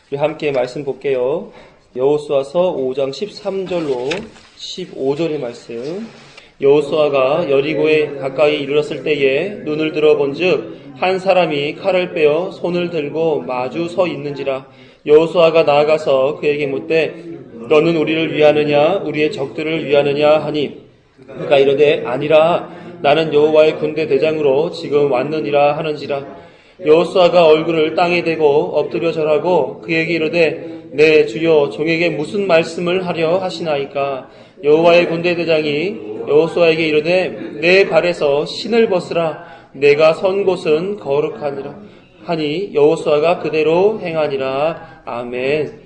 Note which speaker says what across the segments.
Speaker 1: 우리 함께 말씀 볼게요. 여호수아서 5장 13절로 15절의 말씀. 여호수아가 여리고에 가까이 이르렀을 때에 눈을 들어 본즉 한 사람이 칼을 빼어 손을 들고 마주 서 있는지라. 여호수아가 나아가서 그에게 묻되 너는 우리를 위하느냐 우리의 적들을 위하느냐 하니 그가 이르되 아니라 나는 여호와의 군대 대장으로 지금 왔느니라 하는지라. 여호수아가 얼굴을 땅에 대고 엎드려 절하고 그에게 이르되 내 주여 종에게 무슨 말씀을 하려 하시나이까. 여호와의 군대 대장이 여호수아에게 이르되 내 발에서 신을 벗으라. 내가 선 곳은 거룩하니라 하니 여호수아가 그대로 행하니라. 아멘.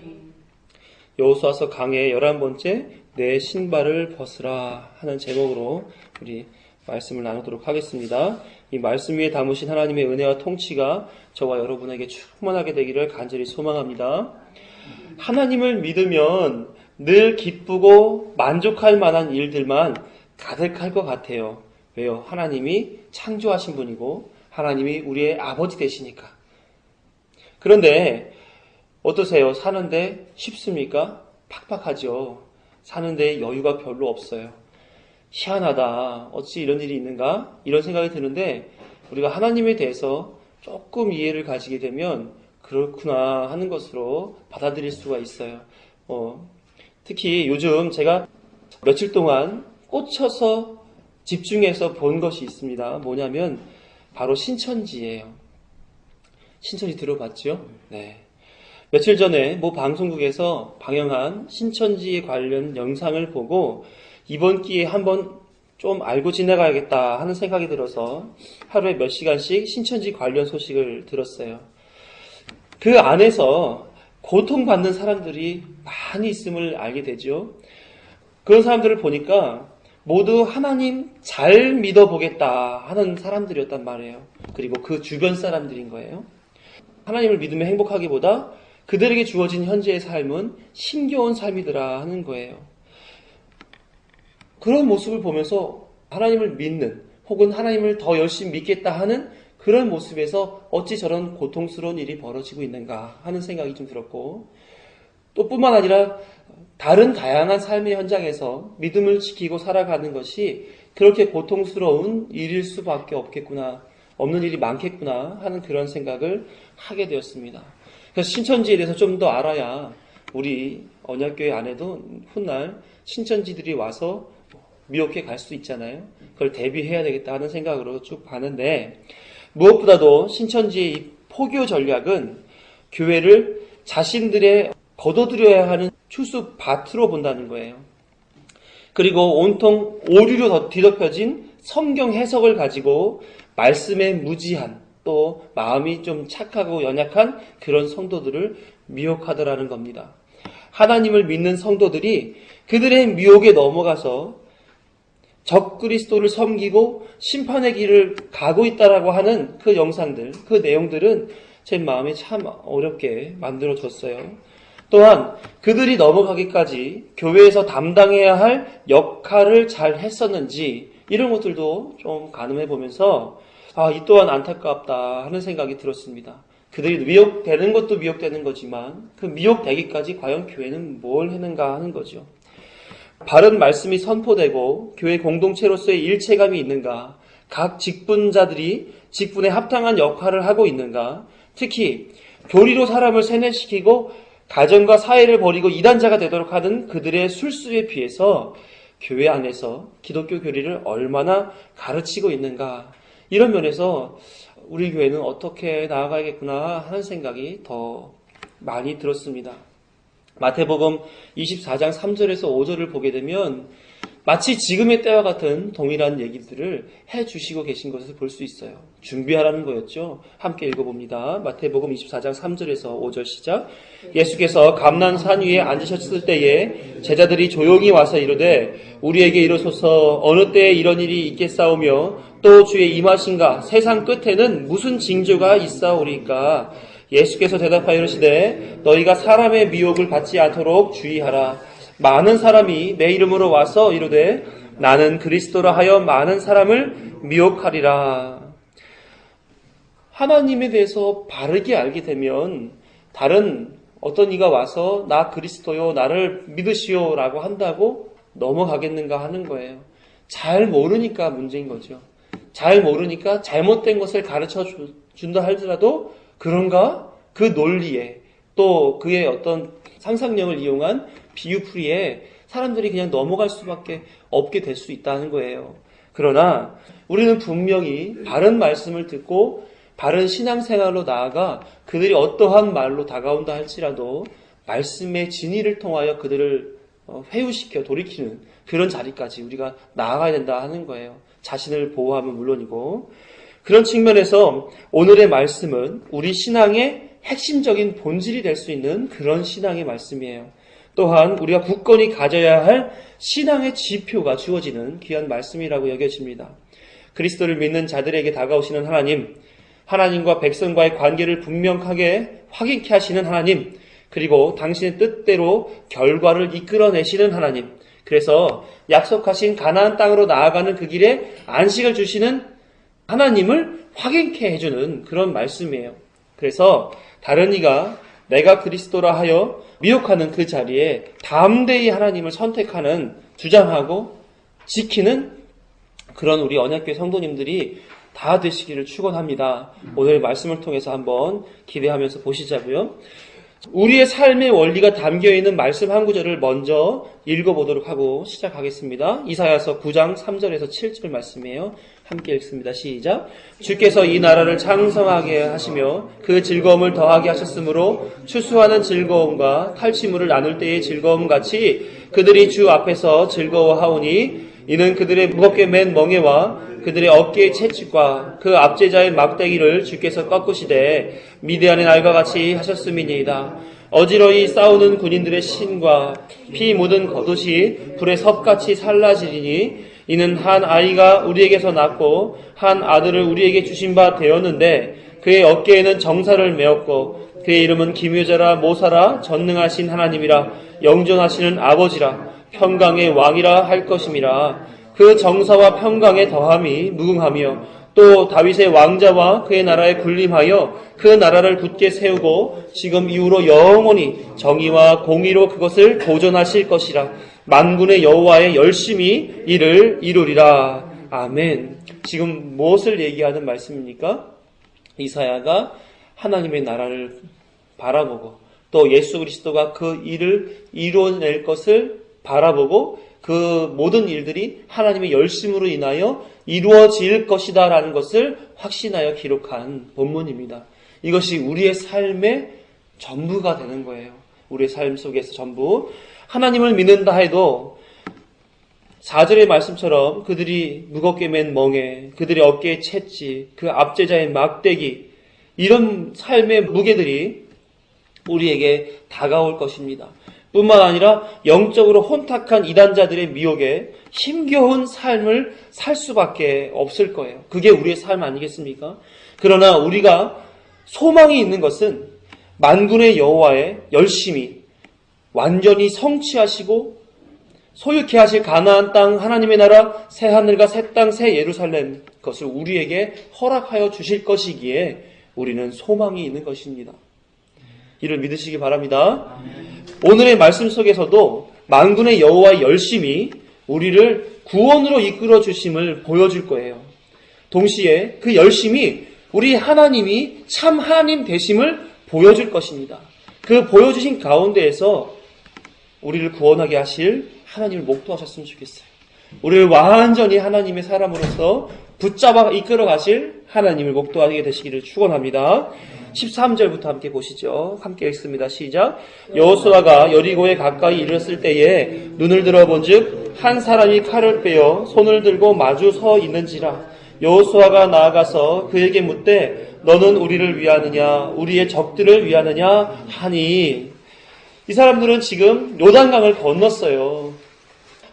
Speaker 1: 여호수아서 강의 11번째 내 신발을 벗으라 하는 제목으로 우리 말씀을 나누도록 하겠습니다. 이 말씀 위에 담으신 하나님의 은혜와 통치가 저와 여러분에게 충만하게 되기를 간절히 소망합니다. 하나님을 믿으면 늘 기쁘고 만족할 만한 일들만 가득할 것 같아요. 왜요? 하나님이 창조하신 분이고 하나님이 우리의 아버지 되시니까. 그런데 어떠세요? 사는데 쉽습니까? 팍팍하죠. 사는데 여유가 별로 없어요. 희한하다. 어찌 이런 일이 있는가? 이런 생각이 드는데 우리가 하나님에 대해서 조금 이해를 가지게 되면 그렇구나 하는 것으로 받아들일 수가 있어요. 특히 요즘 제가 며칠 동안 꽂혀서 집중해서 본 것이 있습니다. 뭐냐면 바로 신천지예요. 신천지 들어봤죠? 네. 며칠 전에 모 방송국에서 방영한 신천지 관련 영상을 보고 이번 기회에 한번 좀 알고 지나가야겠다 하는 생각이 들어서 하루에 몇 시간씩 신천지 관련 소식을 들었어요. 그 안에서 고통받는 사람들이 많이 있음을 알게 되죠. 그런 사람들을 보니까 모두 하나님 잘 믿어보겠다 하는 사람들이었단 말이에요. 그리고 그 주변 사람들인 거예요. 하나님을 믿으며 행복하기보다 그들에게 주어진 현재의 삶은 힘겨운 삶이더라 하는 거예요. 그런 모습을 보면서 하나님을 믿는 혹은 하나님을 더 열심히 믿겠다 하는 그런 모습에서 어찌 저런 고통스러운 일이 벌어지고 있는가 하는 생각이 좀 들었고, 또 뿐만 아니라 다른 다양한 삶의 현장에서 믿음을 지키고 살아가는 것이 그렇게 고통스러운 일일 수밖에 없겠구나, 없는 일이 많겠구나 하는 그런 생각을 하게 되었습니다. 그래서 신천지에 대해서 좀 더 알아야 우리 언약교회 안에도 훗날 신천지들이 와서 미혹해 갈 수 있잖아요. 그걸 대비해야 되겠다 하는 생각으로 쭉 봤는데, 무엇보다도 신천지의 이 포교 전략은 교회를 자신들의 거둬들여야 하는 추수 밭으로 본다는 거예요. 그리고 온통 오류로 뒤덮여진 성경 해석을 가지고 말씀에 무지한, 또 마음이 좀 착하고 연약한 그런 성도들을 미혹하더라는 겁니다. 하나님을 믿는 성도들이 그들의 미혹에 넘어가서 적그리스도를 섬기고 심판의 길을 가고 있다라고 하는 그 영상들, 그 내용들은 제 마음이 참 어렵게 만들어졌어요. 또한 그들이 넘어가기까지 교회에서 담당해야 할 역할을 잘 했었는지 이런 것들도 좀 가늠해 보면서 이 또한 안타깝다 하는 생각이 들었습니다. 그들이 미혹되는 것도 미혹되는 거지만 그 미혹되기까지 과연 교회는 뭘 했는가 하는 거죠. 바른 말씀이 선포되고 교회 공동체로서의 일체감이 있는가, 각 직분자들이 직분에 합당한 역할을 하고 있는가, 특히 교리로 사람을 세뇌시키고 가정과 사회를 버리고 이단자가 되도록 하는 그들의 술수에 비해서 교회 안에서 기독교 교리를 얼마나 가르치고 있는가, 이런 면에서 우리 교회는 어떻게 나아가야겠구나 하는 생각이 더 많이 들었습니다. 마태복음 24장 3절에서 5절을 보게 되면 마치 지금의 때와 같은 동일한 얘기들을 해주시고 계신 것을 볼 수 있어요. 준비하라는 거였죠. 함께 읽어봅니다. 마태복음 24장 3절에서 5절 시작. 예수께서 감난산 위에 앉으셨을 때에 제자들이 조용히 와서 이르되 우리에게 이르소서 어느 때에 이런 일이 있겠사오며 또 주의 임하신가 세상 끝에는 무슨 징조가 있사오리까. 예수께서 대답하여 이르시되 너희가 사람의 미혹을 받지 않도록 주의하라. 많은 사람이 내 이름으로 와서 이르되 나는 그리스도라 하여 많은 사람을 미혹하리라. 하나님에 대해서 바르게 알게 되면 다른 어떤 이가 와서 나 그리스도요, 나를 믿으시오 라고 한다고 넘어가겠는가 하는 거예요. 잘 모르니까 문제인 거죠. 잘 모르니까 잘못된 것을 가르쳐 준다 하더라도 그런가? 그 논리에 또 그의 어떤 상상력을 이용한 비유풀이에 사람들이 그냥 넘어갈 수밖에 없게 될 수 있다는 거예요. 그러나 우리는 분명히 바른 말씀을 듣고 바른 신앙생활로 나아가 그들이 어떠한 말로 다가온다 할지라도 말씀의 진리를 통하여 그들을 회유시켜 돌이키는 그런 자리까지 우리가 나아가야 된다 하는 거예요. 자신을 보호하면 물론이고. 그런 측면에서 오늘의 말씀은 우리 신앙의 핵심적인 본질이 될 수 있는 그런 신앙의 말씀이에요. 또한 우리가 굳건히 가져야 할 신앙의 지표가 주어지는 귀한 말씀이라고 여겨집니다. 그리스도를 믿는 자들에게 다가오시는 하나님, 하나님과 백성과의 관계를 분명하게 확인케 하시는 하나님, 그리고 당신의 뜻대로 결과를 이끌어내시는 하나님, 그래서 약속하신 가나안 땅으로 나아가는 그 길에 안식을 주시는 하나님을 확인케 해주는 그런 말씀이에요. 그래서 다른 이가 내가 그리스도라 하여 미혹하는 그 자리에 담대히 하나님을 선택하는, 주장하고 지키는 그런 우리 언약교회 성도님들이 다 되시기를 축원합니다. 오늘의 말씀을 통해서 한번 기대하면서 보시자고요. 우리의 삶의 원리가 담겨있는 말씀 한 구절을 먼저 읽어보도록 하고 시작하겠습니다. 이사야서 9장 3절에서 7절 말씀이에요. 함께 읽습니다. 시작. 주께서 이 나라를 창성하게 하시며 그 즐거움을 더하게 하셨으므로 추수하는 즐거움과 탈취물을 나눌 때의 즐거움 같이 그들이 주 앞에서 즐거워하오니 이는 그들의 무겁게 맨 멍에와 그들의 어깨의 채찍과 그 압제자의 막대기를 주께서 꺾으시되 미디안의 날과 같이 하셨음이니이다. 어지러이 싸우는 군인들의 신과 피 묻은 겉옷이 불의 섭같이 살라지리니 이는 한 아이가 우리에게서 낳고 한 아들을 우리에게 주신 바 되었는데 그의 어깨에는 정사를 메었고 그의 이름은 기묘자라 모사라 전능하신 하나님이라 영존하시는 아버지라 평강의 왕이라 할 것임이라. 그 정사와 평강의 더함이 무궁하며 또 다윗의 왕자와 그의 나라에 군림하여 그 나라를 굳게 세우고 지금 이후로 영원히 정의와 공의로 그것을 보존하실 것이라. 만군의 여호와의 열심히 이를 이루리라. 아멘. 지금 무엇을 얘기하는 말씀입니까? 이사야가 하나님의 나라를 바라보고 또 예수 그리스도가 그 일을 이뤄낼 것을 바라보고 그 모든 일들이 하나님의 열심으로 인하여 이루어질 것이다 라는 것을 확신하여 기록한 본문입니다. 이것이 우리의 삶의 전부가 되는 거예요. 우리의 삶 속에서 전부. 하나님을 믿는다 해도 4절의 말씀처럼 그들이 무겁게 맨 멍에, 그들의 어깨에 채찍, 그 압제자의 막대기, 이런 삶의 무게들이 우리에게 다가올 것입니다. 뿐만 아니라 영적으로 혼탁한 이단자들의 미혹에 힘겨운 삶을 살 수밖에 없을 거예요. 그게 우리의 삶 아니겠습니까? 그러나 우리가 소망이 있는 것은 만군의 여호와의 열심히 완전히 성취하시고 소유케 하실 가나안 땅 하나님의 나라 새 하늘과 새 땅 새 예루살렘 것을 우리에게 허락하여 주실 것이기에 우리는 소망이 있는 것입니다. 이를 믿으시기 바랍니다. 오늘의 말씀 속에서도 만군의 여호와의 열심히 우리를 구원으로 이끌어 주심을 보여줄 거예요. 동시에 그 열심이 우리 하나님이 참 하나님 되심을 보여줄 것입니다. 그 보여주신 가운데에서 우리를 구원하게 하실 하나님을 목도하셨으면 좋겠어요. 우리를 완전히 하나님의 사람으로서 붙잡아 이끌어 가실 하나님을 목도하게 되시기를 축원합니다. 13절부터 함께 보시죠. 함께 읽습니다. 시작. 여호수아가 여리고에 가까이 이르렀을 때에 눈을 들어본즉 한 사람이 칼을 빼어 손을 들고 마주 서 있는지라. 여호수아가 나아가서 그에게 묻되 너는 우리를 위하느냐 우리의 적들을 위하느냐 하니. 이 사람들은 지금 요단강을 건넜어요.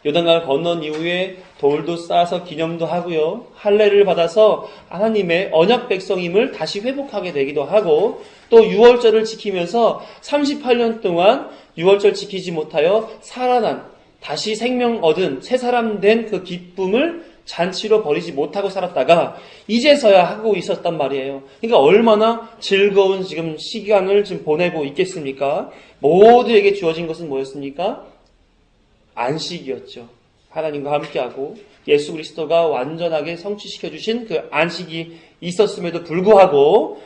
Speaker 1: 요단강을 건넌 이후에 돌도 쌓아서 기념도 하고요. 할례를 받아서 하나님의 언약 백성임을 다시 회복하게 되기도 하고 또 유월절을 지키면서 38년 동안 유월절 지키지 못하여 살아난 다시 생명 얻은 새 사람 된 그 기쁨을 잔치로 버리지 못하고 살았다가 이제서야 하고 있었단 말이에요. 그러니까 얼마나 즐거운 지금 시간을 지금 보내고 있겠습니까? 모두에게 주어진 것은 뭐였습니까? 안식이었죠. 하나님과 함께하고 예수 그리스도가 완전하게 성취시켜 주신 그 안식이 있었음에도 불구하고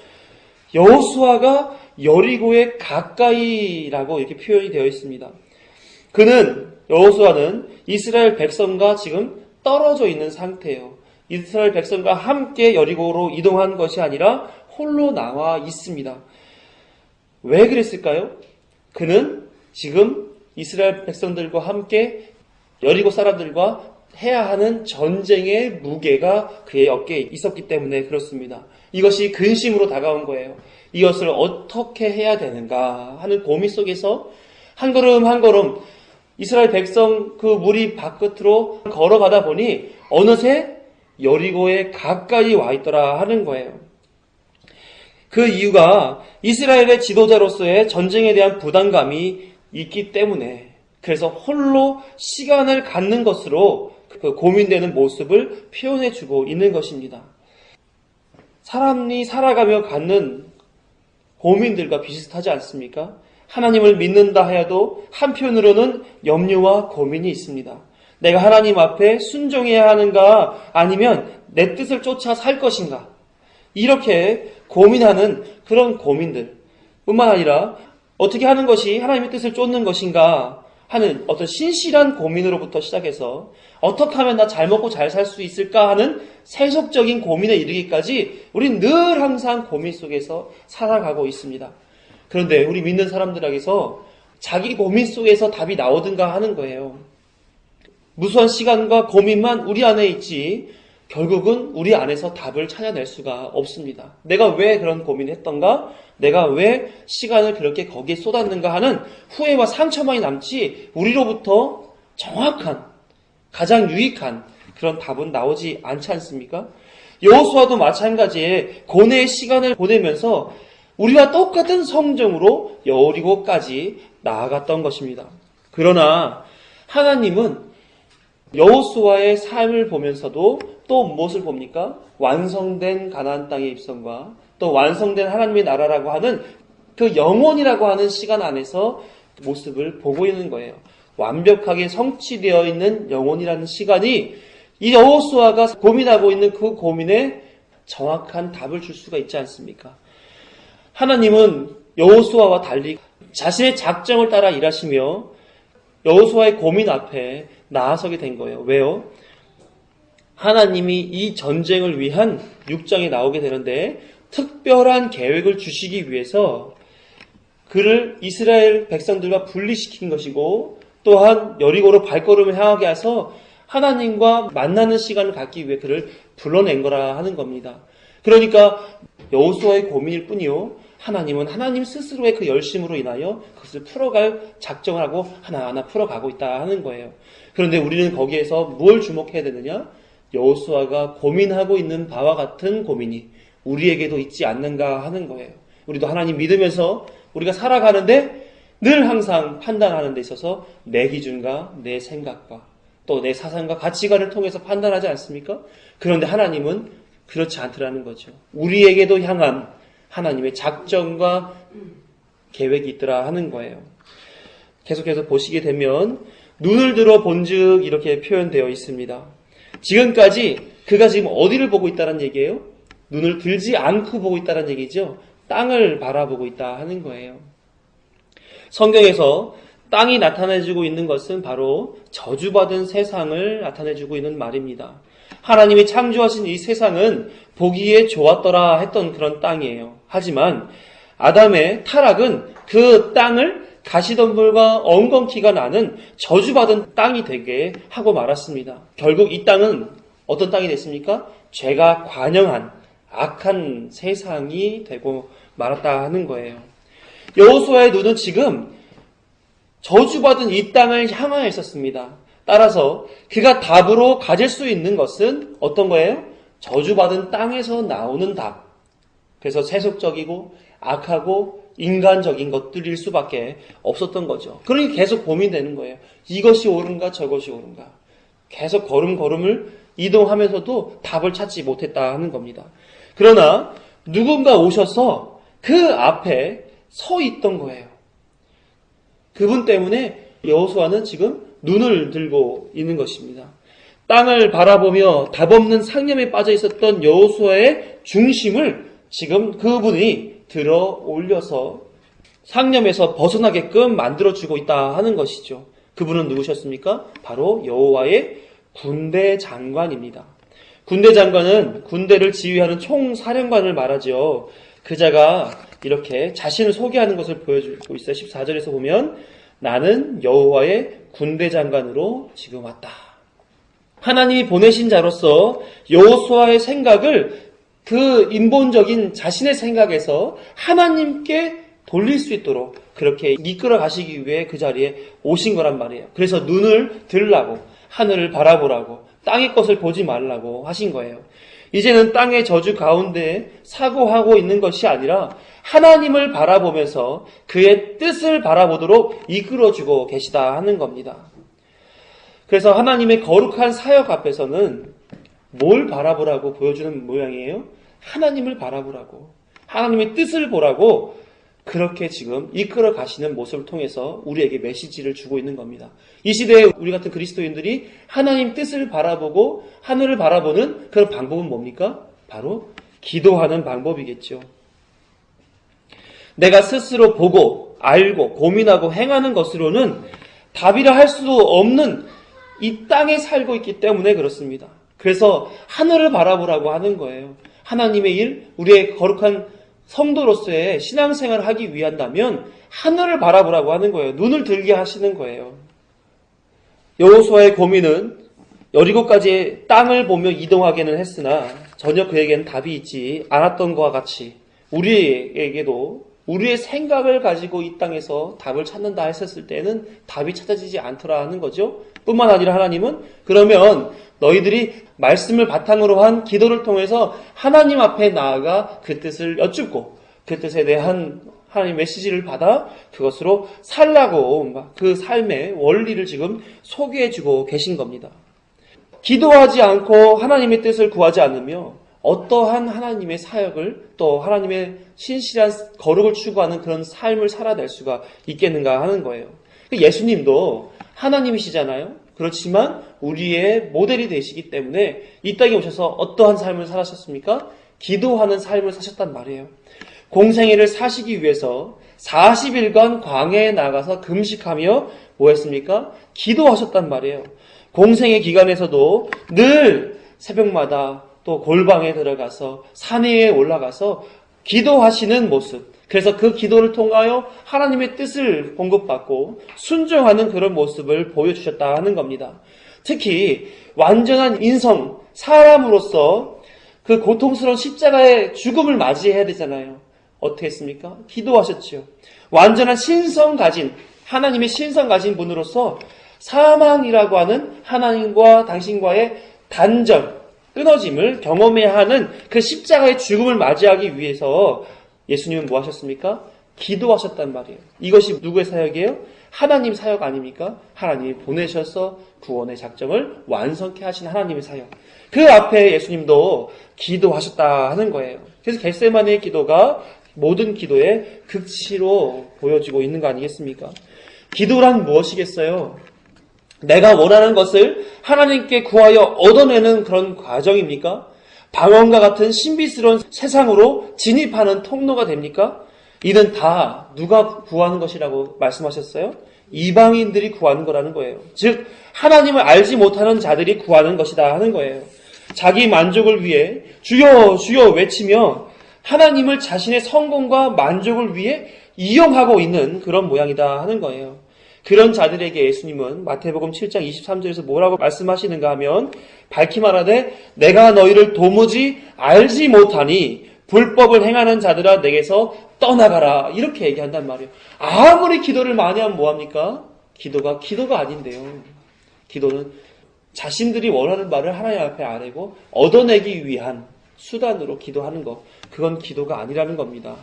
Speaker 1: 여호수아가 여리고에 가까이라고 이렇게 표현이 되어 있습니다. 여호수아는 이스라엘 백성과 지금 떨어져 있는 상태예요. 이스라엘 백성과 함께 여리고로 이동한 것이 아니라 홀로 나와 있습니다. 왜 그랬을까요? 그는 지금 이스라엘 백성들과 함께 여리고 사람들과 해야 하는 전쟁의 무게가 그의 어깨에 있었기 때문에 그렇습니다. 이것이 근심으로 다가온 거예요. 이것을 어떻게 해야 되는가 하는 고민 속에서 한 걸음 한 걸음 이스라엘 백성 그 무리 밖으로 걸어가다 보니 어느새 여리고에 가까이 와 있더라 하는 거예요. 그 이유가 이스라엘의 지도자로서의 전쟁에 대한 부담감이 있기 때문에 그래서 홀로 시간을 갖는 것으로 그 고민되는 모습을 표현해주고 있는 것입니다. 사람이 살아가며 갖는 고민들과 비슷하지 않습니까? 하나님을 믿는다 해도 한편으로는 염려와 고민이 있습니다. 내가 하나님 앞에 순종해야 하는가 아니면 내 뜻을 쫓아 살 것인가 이렇게 고민하는 그런 고민들 뿐만 아니라 어떻게 하는 것이 하나님의 뜻을 쫓는 것인가 하는 어떤 신실한 고민으로부터 시작해서 어떻게 하면 나 잘 먹고 잘 살 수 있을까 하는 세속적인 고민에 이르기까지 우린 늘 항상 고민 속에서 살아가고 있습니다. 그런데 우리 믿는 사람들에게서 자기 고민 속에서 답이 나오든가 하는 거예요. 무수한 시간과 고민만 우리 안에 있지 결국은 우리 안에서 답을 찾아낼 수가 없습니다. 내가 왜 그런 고민을 했던가? 내가 왜 시간을 그렇게 거기에 쏟았는가 하는 후회와 상처만이 남지 우리로부터 정확한 가장 유익한 그런 답은 나오지 않지 않습니까? 여호수아도 마찬가지에 고뇌의 시간을 보내면서 우리와 똑같은 성정으로 여리고까지 나아갔던 것입니다. 그러나 하나님은 여호수아의 삶을 보면서도 또 무엇을 봅니까? 완성된 가나안 땅의 입성과 또 완성된 하나님의 나라라고 하는 그 영원이라고 하는 시간 안에서 모습을 보고 있는 거예요. 완벽하게 성취되어 있는 영혼이라는 시간이 이 여호수아가 고민하고 있는 그 고민에 정확한 답을 줄 수가 있지 않습니까? 하나님은 여호수아와 달리 자신의 작정을 따라 일하시며 여호수아의 고민 앞에 나아서게 된 거예요. 왜요? 하나님이 이 전쟁을 위한 6장에 나오게 되는데 특별한 계획을 주시기 위해서 그를 이스라엘 백성들과 분리시킨 것이고 또한 여리고로 발걸음을 향하게 해서 하나님과 만나는 시간을 갖기 위해 그를 불러낸 거라 하는 겁니다. 그러니까 여호수아의 고민일 뿐이요. 하나님은 하나님 스스로의 그 열심으로 인하여 그것을 풀어갈 작정을 하고 하나하나 풀어가고 있다 하는 거예요. 그런데 우리는 거기에서 뭘 주목해야 되느냐? 여호수아가 고민하고 있는 바와 같은 고민이 우리에게도 있지 않는가 하는 거예요. 우리도 하나님 믿으면서 우리가 살아가는데 늘 항상 판단하는 데 있어서 내 기준과 내 생각과 또 내 사상과 가치관을 통해서 판단하지 않습니까? 그런데 하나님은 그렇지 않더라는 거죠. 우리에게도 향한 하나님의 작정과 계획이 있더라 하는 거예요. 계속해서 보시게 되면 눈을 들어 본즉 이렇게 표현되어 있습니다. 지금까지 그가 지금 어디를 보고 있다는 얘기예요? 눈을 들지 않고 보고 있다는 얘기죠. 땅을 바라보고 있다 하는 거예요. 성경에서 땅이 나타내주고 있는 것은 바로 저주받은 세상을 나타내주고 있는 말입니다. 하나님이 창조하신 이 세상은 보기에 좋았더라 했던 그런 땅이에요. 하지만 아담의 타락은 그 땅을 가시덤불과 엉겅퀴가 나는 저주받은 땅이 되게 하고 말았습니다. 결국 이 땅은 어떤 땅이 됐습니까? 죄가 관영한 악한 세상이 되고 말았다 하는 거예요. 여호수아의 눈은 지금 저주받은 이 땅을 향하여 있었습니다. 따라서 그가 답으로 가질 수 있는 것은 어떤 거예요? 저주받은 땅에서 나오는 답. 그래서 세속적이고 악하고 인간적인 것들일 수밖에 없었던 거죠. 그러니 계속 고민되는 거예요. 이것이 옳은가 저것이 옳은가. 계속 걸음걸음을 이동하면서도 답을 찾지 못했다 하는 겁니다. 그러나 누군가 오셔서 그 앞에 서 있던 거예요. 그분 때문에 여호수아는 지금 눈을 들고 있는 것입니다. 땅을 바라보며 답없는 상념에 빠져 있었던 여호수아의 중심을 지금 그분이 들어 올려서 상념에서 벗어나게끔 만들어주고 있다 하는 것이죠. 그분은 누구셨습니까? 바로 여호와의 군대 장관입니다. 군대 장관은 군대를 지휘하는 총사령관을 말하죠. 그자가 이렇게 자신을 소개하는 것을 보여주고 있어요. 14절에서 보면 나는 여호와의 군대 장관으로 지금 왔다. 하나님이 보내신 자로서 여호수아의 생각을 그 인본적인 자신의 생각에서 하나님께 돌릴 수 있도록 그렇게 이끌어 가시기 위해 그 자리에 오신 거란 말이에요. 그래서 눈을 들라고, 하늘을 바라보라고, 땅의 것을 보지 말라고 하신 거예요. 이제는 땅의 저주 가운데 사고하고 있는 것이 아니라 하나님을 바라보면서 그의 뜻을 바라보도록 이끌어주고 계시다 하는 겁니다. 그래서 하나님의 거룩한 사역 앞에서는 뭘 바라보라고 보여주는 모양이에요? 하나님을 바라보라고, 하나님의 뜻을 보라고 그렇게 지금 이끌어 가시는 모습을 통해서 우리에게 메시지를 주고 있는 겁니다. 이 시대에 우리 같은 그리스도인들이 하나님 뜻을 바라보고 하늘을 바라보는 그런 방법은 뭡니까? 바로 기도하는 방법이겠죠. 내가 스스로 보고 알고 고민하고 행하는 것으로는 답이라 할 수 없는 이 땅에 살고 있기 때문에 그렇습니다. 그래서 하늘을 바라보라고 하는 거예요. 하나님의 일, 우리의 거룩한 성도로서의 신앙생활을 하기 위한다면 하늘을 바라보라고 하는 거예요. 눈을 들게 하시는 거예요. 여호수아의 고민은 여리고까지 땅을 보며 이동하기는 했으나 전혀 그에게는 답이 있지 않았던 것과 같이 우리에게도 우리의 생각을 가지고 이 땅에서 답을 찾는다 했었을 때는 답이 찾아지지 않더라 하는 거죠. 뿐만 아니라 하나님은 그러면 너희들이 말씀을 바탕으로 한 기도를 통해서 하나님 앞에 나아가 그 뜻을 여쭙고 그 뜻에 대한 하나님의 메시지를 받아 그것으로 살라고 그 삶의 원리를 지금 소개해주고 계신 겁니다. 기도하지 않고 하나님의 뜻을 구하지 않으며 어떠한 하나님의 사역을 또 하나님의 신실한 거룩을 추구하는 그런 삶을 살아낼 수가 있겠는가 하는 거예요. 예수님도 하나님이시잖아요. 그렇지만 우리의 모델이 되시기 때문에 이 땅에 오셔서 어떠한 삶을 살았습니까? 기도하는 삶을 사셨단 말이에요. 공생애를 사시기 위해서 40일간 광야에 나가서 금식하며 뭐 했습니까? 기도하셨단 말이에요. 공생애 기간에서도 늘 새벽마다 또 골방에 들어가서 산 위에 올라가서 기도하시는 모습. 그래서 그 기도를 통하여 하나님의 뜻을 공급받고 순종하는 그런 모습을 보여주셨다 하는 겁니다. 특히 완전한 인성, 사람으로서 그 고통스러운 십자가의 죽음을 맞이해야 되잖아요. 어떻게 했습니까? 기도하셨죠. 완전한 신성 가진, 하나님의 신성 가진 분으로서 사망이라고 하는 하나님과 당신과의 단절, 끊어짐을 경험해야 하는 그 십자가의 죽음을 맞이하기 위해서 예수님은 뭐 하셨습니까? 기도하셨단 말이에요. 이것이 누구의 사역이에요? 하나님 사역 아닙니까? 하나님이 보내셔서 구원의 작정을 완성케 하신 하나님의 사역. 그 앞에 예수님도 기도하셨다 하는 거예요. 그래서 겟세마네의 기도가 모든 기도의 극치로 보여지고 있는 거 아니겠습니까? 기도란 무엇이겠어요? 내가 원하는 것을 하나님께 구하여 얻어내는 그런 과정입니까? 방언과 같은 신비스러운 세상으로 진입하는 통로가 됩니까? 이는 다 누가 구하는 것이라고 말씀하셨어요? 이방인들이 구하는 거라는 거예요. 즉 하나님을 알지 못하는 자들이 구하는 것이다 하는 거예요. 자기 만족을 위해 주여 주여 외치며 하나님을 자신의 성공과 만족을 위해 이용하고 있는 그런 모양이다 하는 거예요. 그런 자들에게 예수님은 마태복음 7장 23절에서 뭐라고 말씀하시는가 하면 밝히 말하되 내가 너희를 도무지 알지 못하니 불법을 행하는 자들아 내게서 떠나가라 이렇게 얘기한단 말이에요. 아무리 기도를 많이 하면 뭐합니까? 기도가 아닌데요. 기도는 자신들이 원하는 말을 하나님 앞에 아뢰고 얻어내기 위한 수단으로 기도하는 것, 그건 기도가 아니라는 겁니다.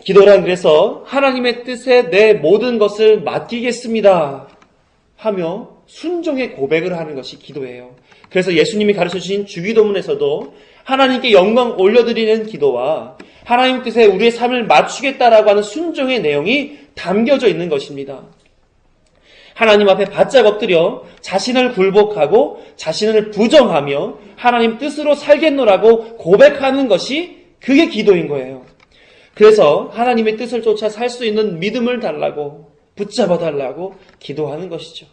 Speaker 1: 기도란 그래서 하나님의 뜻에 내 모든 것을 맡기겠습니다 하며 순종의 고백을 하는 것이 기도예요. 그래서 예수님이 가르쳐주신 주기도문에서도 하나님께 영광 올려드리는 기도와 하나님 뜻에 우리의 삶을 맞추겠다라고 하는 순종의 내용이 담겨져 있는 것입니다. 하나님 앞에 바짝 엎드려 자신을 굴복하고 자신을 부정하며 하나님 뜻으로 살겠노라고 고백하는 것이 그게 기도인 거예요. 그래서 하나님의 뜻을 쫓아 살 수 있는 믿음을 달라고, 붙잡아 달라고 기도하는 것이죠.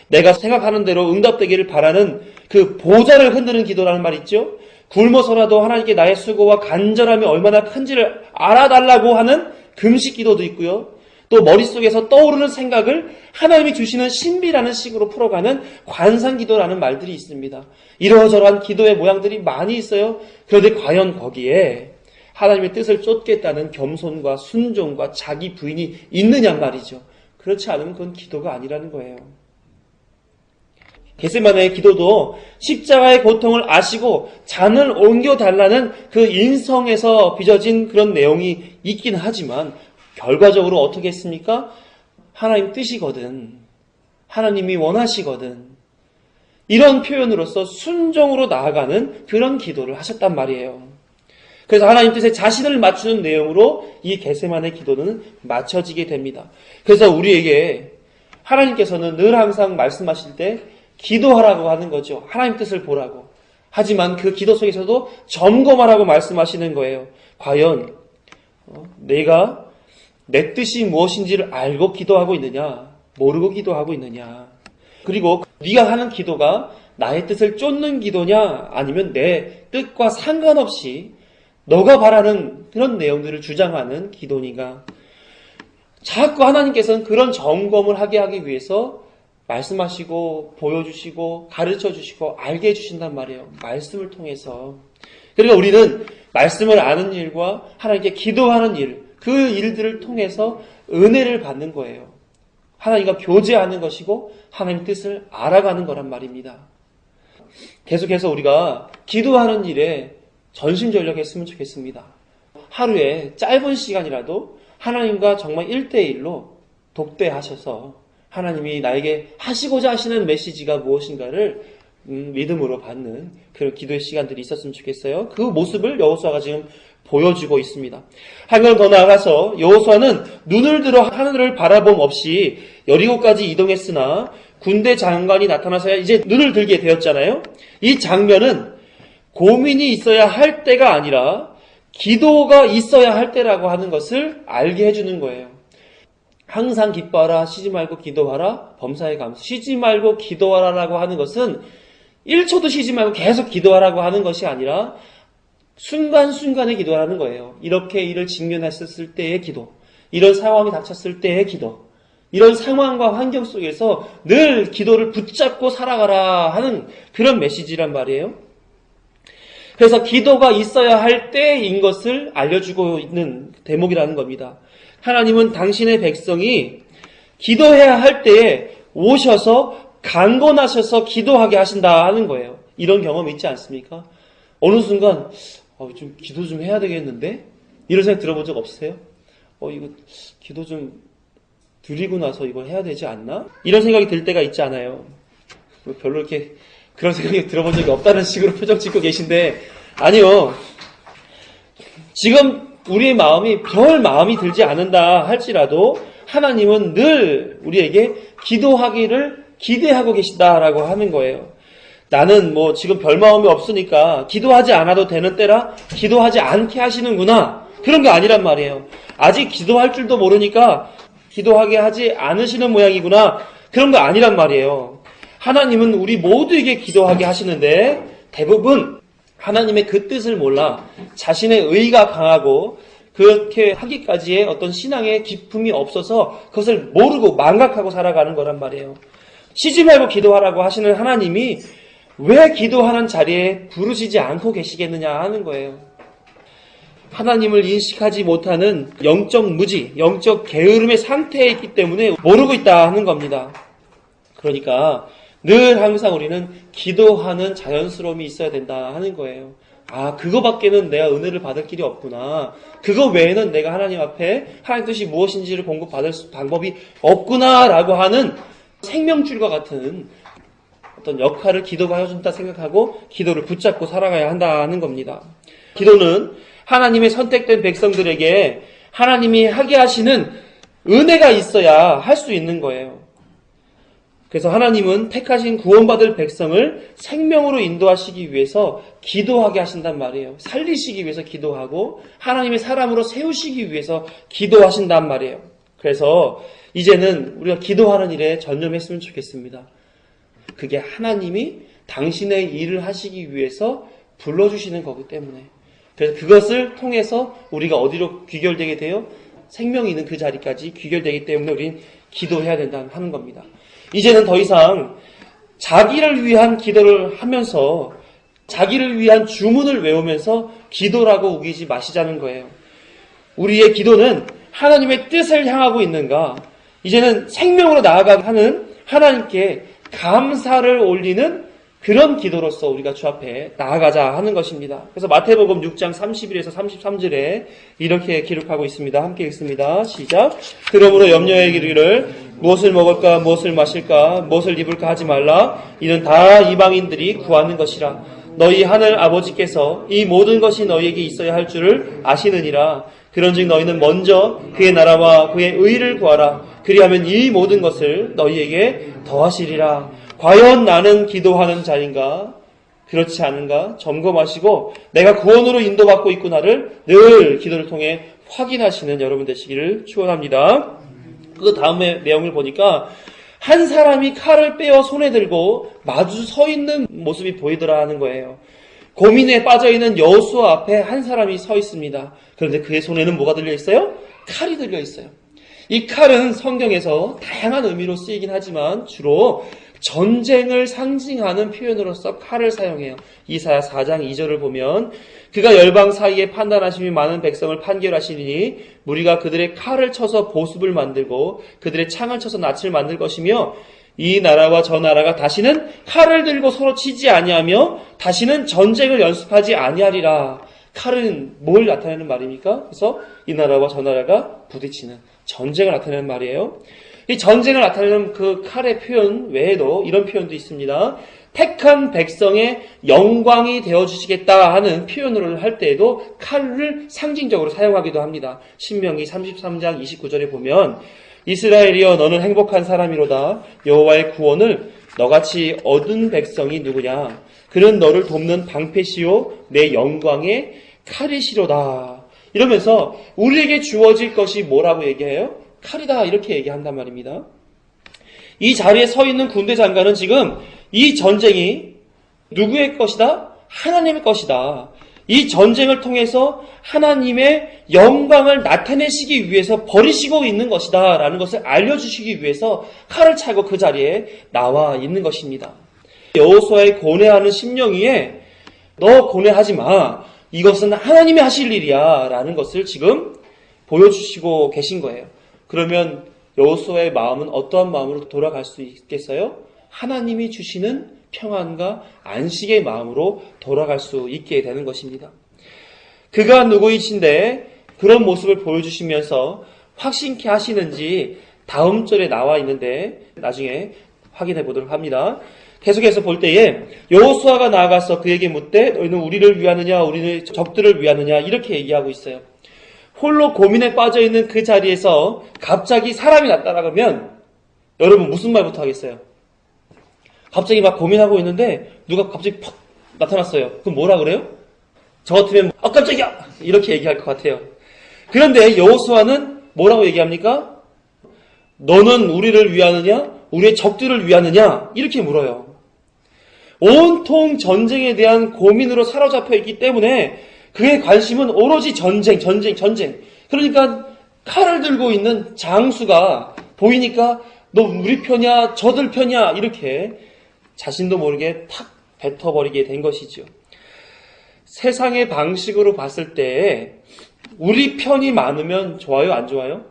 Speaker 1: 내가 생각하는 대로 응답되기를 바라는 그 보좌를 흔드는 기도라는 말 있죠. 굶어서라도 하나님께 나의 수고와 간절함이 얼마나 큰지를 알아달라고 하는 금식 기도도 있고요. 또 머릿속에서 떠오르는 생각을 하나님이 주시는 신비라는 식으로 풀어가는 관상기도라는 말들이 있습니다. 이러저러한 기도의 모양들이 많이 있어요. 그런데 과연 거기에 하나님의 뜻을 쫓겠다는 겸손과 순종과 자기 부인이 있느냐 말이죠. 그렇지 않으면 그건 기도가 아니라는 거예요. 겟세마네의 기도도 십자가의 고통을 아시고 잔을 옮겨달라는 그 인성에서 빚어진 그런 내용이 있긴 하지만 결과적으로 어떻게 했습니까? 하나님 뜻이거든. 하나님이 원하시거든. 이런 표현으로서 순종으로 나아가는 그런 기도를 하셨단 말이에요. 그래서 하나님 뜻에 자신을 맞추는 내용으로 이 겟세마네 기도는 맞춰지게 됩니다. 그래서 우리에게 하나님께서는 늘 항상 말씀하실 때 기도하라고 하는 거죠. 하나님 뜻을 보라고. 하지만 그 기도 속에서도 점검하라고 말씀하시는 거예요. 과연 내가 내 뜻이 무엇인지를 알고 기도하고 있느냐, 모르고 기도하고 있느냐. 그리고 네가 하는 기도가 나의 뜻을 쫓는 기도냐, 아니면 내 뜻과 상관없이 너가 바라는 그런 내용들을 주장하는 기도니가. 자꾸 하나님께서는 그런 점검을 하게 하기 위해서 말씀하시고 보여주시고 가르쳐주시고 알게 해주신단 말이에요. 말씀을 통해서. 그러니까 우리는 말씀을 아는 일과 하나님께 기도하는 일, 그 일들을 통해서 은혜를 받는 거예요. 하나님과 교제하는 것이고 하나님 뜻을 알아가는 거란 말입니다. 계속해서 우리가 기도하는 일에 전심전력했으면 좋겠습니다. 하루에 짧은 시간이라도 하나님과 정말 1대1로 독대하셔서 하나님이 나에게 하시고자 하시는 메시지가 무엇인가를 믿음으로 받는 그런 기도의 시간들이 있었으면 좋겠어요. 그 모습을 여호수아가 지금 보여주고 있습니다. 한 걸 더 나아가서 여호수아는 눈을 들어 하늘을 바라봄 없이 여리고까지 이동했으나 군대 장관이 나타나서야 이제 눈을 들게 되었잖아요. 이 장면은 고민이 있어야 할 때가 아니라 기도가 있어야 할 때라고 하는 것을 알게 해주는 거예요. 항상 기뻐하라, 쉬지 말고 기도하라, 범사에 감사. 쉬지 말고 기도하라라고 하는 것은 1초도 쉬지 말고 계속 기도하라고 하는 것이 아니라 순간순간에 기도하라는 거예요. 이렇게 일을 직면했을 때의 기도, 이런 상황이 닥쳤을 때의 기도, 이런 상황과 환경 속에서 늘 기도를 붙잡고 살아가라 하는 그런 메시지란 말이에요. 그래서 기도가 있어야 할 때인 것을 알려주고 있는 대목이라는 겁니다. 하나님은 당신의 백성이 기도해야 할 때에 오셔서 강권하셔서 기도하게 하신다 하는 거예요. 이런 경험 있지 않습니까? 어느 순간 좀 기도 좀 해야 되겠는데? 이런 생각 들어본 적 없으세요? 이거 기도 좀 드리고 나서 이걸 해야 되지 않나? 이런 생각이 들 때가 있지 않아요? 별로 이렇게 그런 생각이 들어본 적이 없다는 식으로 표정 짓고 계신데, 아니요. 지금 우리의 마음이 별 마음이 들지 않는다 할지라도 하나님은 늘 우리에게 기도하기를 기대하고 계시다라고 하는 거예요. 나는 지금 별 마음이 없으니까 기도하지 않아도 되는 때라 기도하지 않게 하시는구나. 그런 게 아니란 말이에요. 아직 기도할 줄도 모르니까 기도하게 하지 않으시는 모양이구나. 그런 거 아니란 말이에요. 하나님은 우리 모두에게 기도하게 하시는데 대부분 하나님의 그 뜻을 몰라 자신의 의가 강하고 그렇게 하기까지의 어떤 신앙의 기품이 없어서 그것을 모르고 망각하고 살아가는 거란 말이에요. 쉬지 말고 기도하라고 하시는 하나님이 왜 기도하는 자리에 부르시지 않고 계시겠느냐 하는 거예요. 하나님을 인식하지 못하는 영적 무지, 영적 게으름의 상태에 있기 때문에 모르고 있다 하는 겁니다. 그러니까 늘 항상 우리는 기도하는 자연스러움이 있어야 된다 하는 거예요. 그거밖에는 내가 은혜를 받을 길이 없구나. 그거 외에는 내가 하나님 앞에 하나님 뜻이 무엇인지를 공급받을 방법이 없구나라고 하는 생명줄과 같은 어떤 역할을 기도가 해준다 생각하고 기도를 붙잡고 살아가야 한다는 겁니다. 기도는 하나님의 선택된 백성들에게 하나님이 하게 하시는 은혜가 있어야 할 수 있는 거예요. 그래서 하나님은 택하신 구원받을 백성을 생명으로 인도하시기 위해서 기도하게 하신단 말이에요. 살리시기 위해서 기도하고 하나님의 사람으로 세우시기 위해서 기도하신단 말이에요. 그래서 이제는 우리가 기도하는 일에 전념했으면 좋겠습니다. 그게 하나님이 당신의 일을 하시기 위해서 불러주시는 거기 때문에. 그래서 그것을 통해서 우리가 어디로 귀결되게 돼요? 생명이 있는 그 자리까지 귀결되기 때문에 우리는 기도해야 된다는 하는 겁니다. 이제는 더 이상 자기를 위한 기도를 하면서 자기를 위한 주문을 외우면서 기도라고 우기지 마시자는 거예요. 우리의 기도는 하나님의 뜻을 향하고 있는가? 이제는 생명으로 나아가게 하는 하나님께 감사를 올리는 그런 기도로서 우리가 주 앞에 나아가자 하는 것입니다. 그래서 마태복음 6장 31에서 33절에 이렇게 기록하고 있습니다. 함께 읽습니다. 시작. 그러므로 염려에 이르기를 무엇을 먹을까 무엇을 마실까 무엇을 입을까 하지 말라. 이는 다 이방인들이 구하는 것이라. 너희 하늘 아버지께서 이 모든 것이 너희에게 있어야 할 줄을 아시느니라. 그런즉 너희는 먼저 그의 나라와 그의 의를 구하라. 그리하면 이 모든 것을 너희에게 더하시리라. 과연 나는 기도하는 자인가? 그렇지 않은가? 점검하시고 내가 구원으로 인도받고 있구나를 늘 기도를 통해 확인하시는 여러분 되시기를 축원합니다. 그 다음에 내용을 보니까 한 사람이 칼을 빼어 손에 들고 마주 서 있는 모습이 보이더라 하는 거예요. 고민에 빠져있는 여호수아 앞에 한 사람이 서 있습니다. 그런데 그의 손에는 뭐가 들려있어요? 칼이 들려있어요. 이 칼은 성경에서 다양한 의미로 쓰이긴 하지만 주로 전쟁을 상징하는 표현으로서 칼을 사용해요. 이사야 4장 2절을 보면 그가 열방 사이에 판단하심이 많은 백성을 판결하시니 무리가 그들의 칼을 쳐서 보습을 만들고 그들의 창을 쳐서 낯을 만들 것이며 이 나라와 저 나라가 다시는 칼을 들고 서로 치지 아니하며 다시는 전쟁을 연습하지 아니하리라. 칼은 뭘 나타내는 말입니까? 그래서 이 나라와 저 나라가 부딪히는 전쟁을 나타내는 말이에요. 이 전쟁을 나타내는 그 칼의 표현 외에도 이런 표현도 있습니다. 택한 백성의 영광이 되어주시겠다 하는 표현을 할 때에도 칼을 상징적으로 사용하기도 합니다. 신명기 33장 29절에 보면 이스라엘이여 너는 행복한 사람이로다. 여호와의 구원을 너같이 얻은 백성이 누구냐. 그는 너를 돕는 방패시요 내 영광의 칼이시로다. 이러면서 우리에게 주어질 것이 뭐라고 얘기해요? 칼이다 이렇게 얘기한단 말입니다. 이 자리에 서 있는 군대 장관은 지금 이 전쟁이 누구의 것이다? 하나님의 것이다. 이 전쟁을 통해서 하나님의 영광을 나타내시기 위해서 버리시고 있는 것이다 라는 것을 알려주시기 위해서 칼을 차고 그 자리에 나와 있는 것입니다. 여호수아의 고뇌하는 심령이에 너 고뇌하지 마. 이것은 하나님이 하실 일이야 라는 것을 지금 보여주시고 계신 거예요. 그러면 여호수아의 마음은 어떠한 마음으로 돌아갈 수 있겠어요? 하나님이 주시는 평안과 안식의 마음으로 돌아갈 수 있게 되는 것입니다. 그가 누구이신데 그런 모습을 보여주시면서 확신케 하시는지 다음 절에 나와 있는데 나중에 확인해 보도록 합니다. 계속해서 볼 때에 여호수아가 나아가서 그에게 묻되 너희는 우리를 위하느냐 우리의 적들을 위하느냐 이렇게 얘기하고 있어요. 홀로 고민에 빠져있는 그 자리에서 갑자기 사람이 나타나면 여러분 무슨 말부터 하겠어요? 갑자기 막 고민하고 있는데 누가 갑자기 팍 나타났어요. 그럼 뭐라 그래요? 저 같으면 깜짝이야! 이렇게 얘기할 것 같아요. 그런데 여호수아는 뭐라고 얘기합니까? 너는 우리를 위하느냐? 우리의 적들을 위하느냐? 이렇게 물어요. 온통 전쟁에 대한 고민으로 사로잡혀 있기 때문에 그의 관심은 오로지 전쟁. 그러니까 칼을 들고 있는 장수가 보이니까 너 우리 편이야, 저들 편이야 이렇게 자신도 모르게 탁 뱉어버리게 된 것이죠. 세상의 방식으로 봤을 때 우리 편이 많으면 좋아요, 안 좋아요?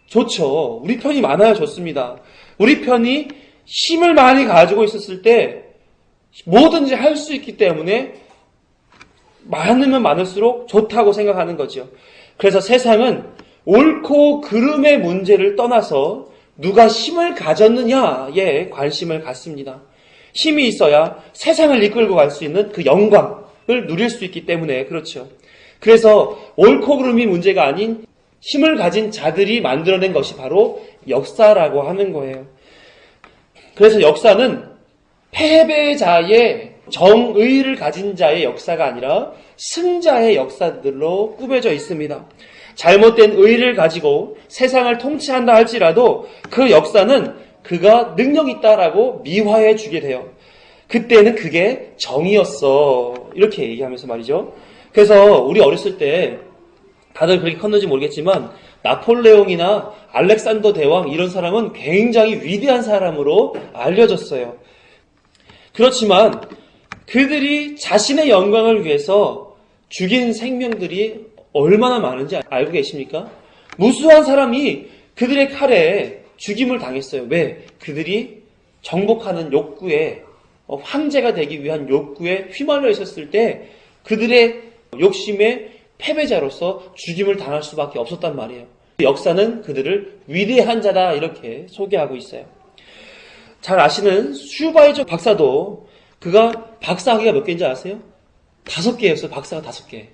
Speaker 1: 좋죠. 우리 편이 많아야 좋습니다. 우리 편이 힘을 많이 가지고 있었을 때 뭐든지 할 수 있기 때문에 많으면 많을수록 좋다고 생각하는 거죠. 그래서 세상은 옳고 그름의 문제를 떠나서 누가 힘을 가졌느냐에 관심을 갖습니다. 힘이 있어야 세상을 이끌고 갈 수 있는 그 영광을 누릴 수 있기 때문에 그렇죠. 그래서 옳고 그름이 문제가 아닌 힘을 가진 자들이 만들어낸 것이 바로 역사라고 하는 거예요. 그래서 역사는 패배자의 정의를 가진 자의 역사가 아니라 승자의 역사들로 꾸며져 있습니다. 잘못된 의를 가지고 세상을 통치한다 할지라도 그 역사는 그가 능력 있다라고 미화해 주게 돼요. 그때는 그게 정의였어. 이렇게 얘기하면서 말이죠. 그래서 우리 어렸을 때 다들 그렇게 컸는지 모르겠지만 나폴레옹이나 알렉산더 대왕 이런 사람은 굉장히 위대한 사람으로 알려졌어요. 그렇지만 그들이 자신의 영광을 위해서 죽인 생명들이 얼마나 많은지 알고 계십니까? 무수한 사람이 그들의 칼에 죽임을 당했어요. 왜? 그들이 정복하는 욕구에 황제가 되기 위한 욕구에 휘말려 있었을 때 그들의 욕심에 패배자로서 죽임을 당할 수밖에 없었단 말이에요. 역사는 그들을 위대한 자다 이렇게 소개하고 있어요. 잘 아시는 슈바이처 박사도 그가 박사학위가 몇 개인지 아세요? 5개였어요. 박사가 5개.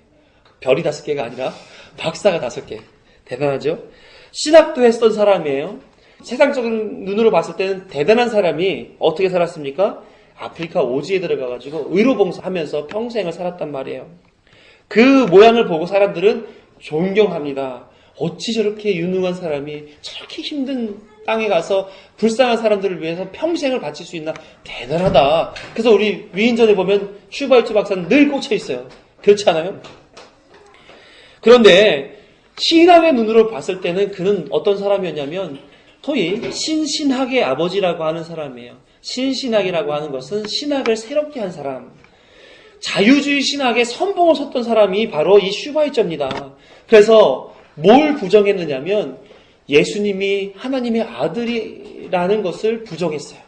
Speaker 1: 별이 5개가 아니라 박사가 5개. 대단하죠? 신학도 했던 사람이에요. 세상적인 눈으로 봤을 때는 대단한 사람이 어떻게 살았습니까? 아프리카 오지에 들어가가지고 의료봉사하면서 평생을 살았단 말이에요. 그 모양을 보고 사람들은 존경합니다. 어찌 저렇게 유능한 사람이 저렇게 힘든 땅에 가서 불쌍한 사람들을 위해서 평생을 바칠 수 있나. 대단하다. 그래서 우리 위인전에 보면 슈바이처 박사는 늘 꽂혀 있어요. 그렇지 않아요? 그런데 신학의 눈으로 봤을 때는 그는 어떤 사람이었냐면 소위 신신학의 아버지라고 하는 사람이에요. 신신학이라고 하는 것은 신학을 새롭게 한 사람. 자유주의 신학의 선봉을 섰던 사람이 바로 이 슈바이처입니다. 그래서 뭘 부정했느냐면 예수님이 하나님의 아들이라는 것을 부정했어요.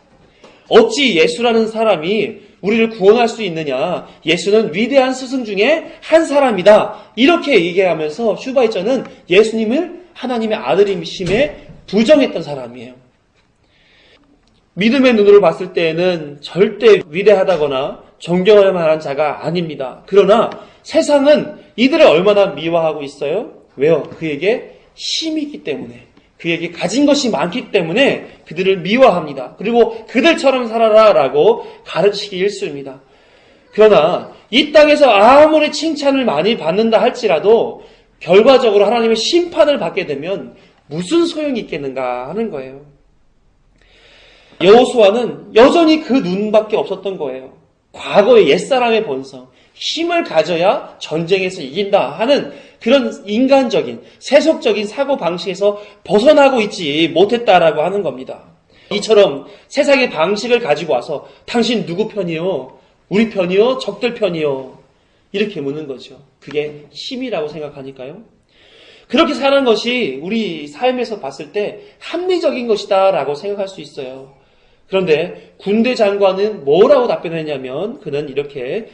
Speaker 1: 어찌 예수라는 사람이 우리를 구원할 수 있느냐. 예수는 위대한 스승 중에 한 사람이다. 이렇게 얘기하면서 슈바이처는 예수님을 하나님의 아들임심에 부정했던 사람이에요. 믿음의 눈으로 봤을 때에는 절대 위대하다거나 존경할 만한 자가 아닙니다. 그러나 세상은 이들을 얼마나 미화하고 있어요? 왜요? 그에게 힘이 있기 때문에, 그에게 가진 것이 많기 때문에 그들을 미화합니다. 그리고 그들처럼 살아라 라고 가르치기 일쑤입니다. 그러나 이 땅에서 아무리 칭찬을 많이 받는다 할지라도 결과적으로 하나님의 심판을 받게 되면 무슨 소용이 있겠는가 하는 거예요. 여호수아는 여전히 그 눈밖에 없었던 거예요. 과거의 옛사람의 본성, 힘을 가져야 전쟁에서 이긴다 하는 그런 인간적인, 세속적인 사고방식에서 벗어나고 있지 못했다라고 하는 겁니다. 이처럼 세상의 방식을 가지고 와서 당신 누구 편이요? 우리 편이요? 적들 편이요? 이렇게 묻는 거죠. 그게 힘이라고 생각하니까요. 그렇게 사는 것이 우리 삶에서 봤을 때 합리적인 것이다 라고 생각할 수 있어요. 그런데 군대 장관은 뭐라고 답변했냐면 그는 이렇게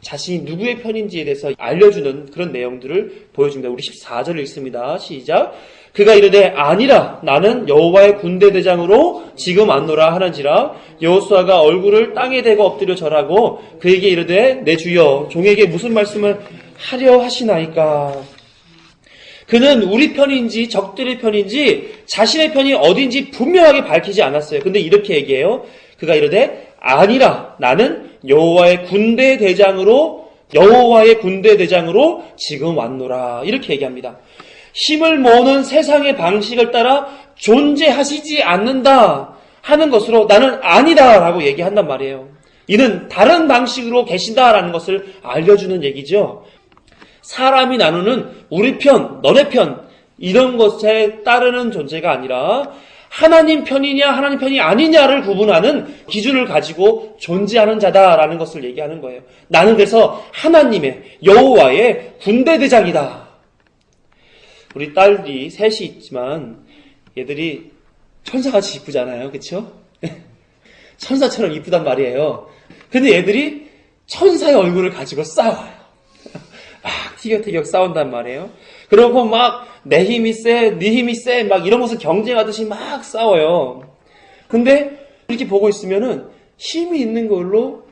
Speaker 1: 자신이 누구의 편인지에 대해서 알려주는 그런 내용들을 보여줍니다. 우리 14절을 읽습니다. 시작. 그가 이르되 아니라 나는 여호와의 군대 대장으로 지금 왔노라 하는지라. 여호수아가 얼굴을 땅에 대고 엎드려 절하고 그에게 이르되 내 주여 종에게 무슨 말씀을 하려 하시나이까. 그는 우리 편인지 적들의 편인지 자신의 편이 어딘지 분명하게 밝히지 않았어요. 근데 이렇게 얘기해요. 그가 이르되 아니라 나는 여호와의 군대 대장으로 지금 왔노라. 이렇게 얘기합니다. 힘을 모으는 세상의 방식을 따라 존재하시지 않는다 하는 것으로 나는 아니다라고 얘기한단 말이에요. 이는 다른 방식으로 계신다라는 것을 알려주는 얘기죠. 사람이 나누는 우리 편, 너네 편 이런 것에 따르는 존재가 아니라 하나님 편이냐 하나님 편이 아니냐를 구분하는 기준을 가지고 존재하는 자다라는 것을 얘기하는 거예요. 나는 그래서 하나님의 여호와의 군대 대장이다. 우리 딸이 셋이 있지만 얘들이 천사같이 이쁘잖아요. 그렇죠? 천사처럼 이쁘단 말이에요. 근데 얘들이 천사의 얼굴을 가지고 싸워요. 막 티격태격 싸운단 말이에요. 그리고 막 내 힘이 세, 네 힘이 세, 막 이런 것을 경쟁하듯이 막 싸워요. 근데 이렇게 보고 있으면은 힘이 있는 걸로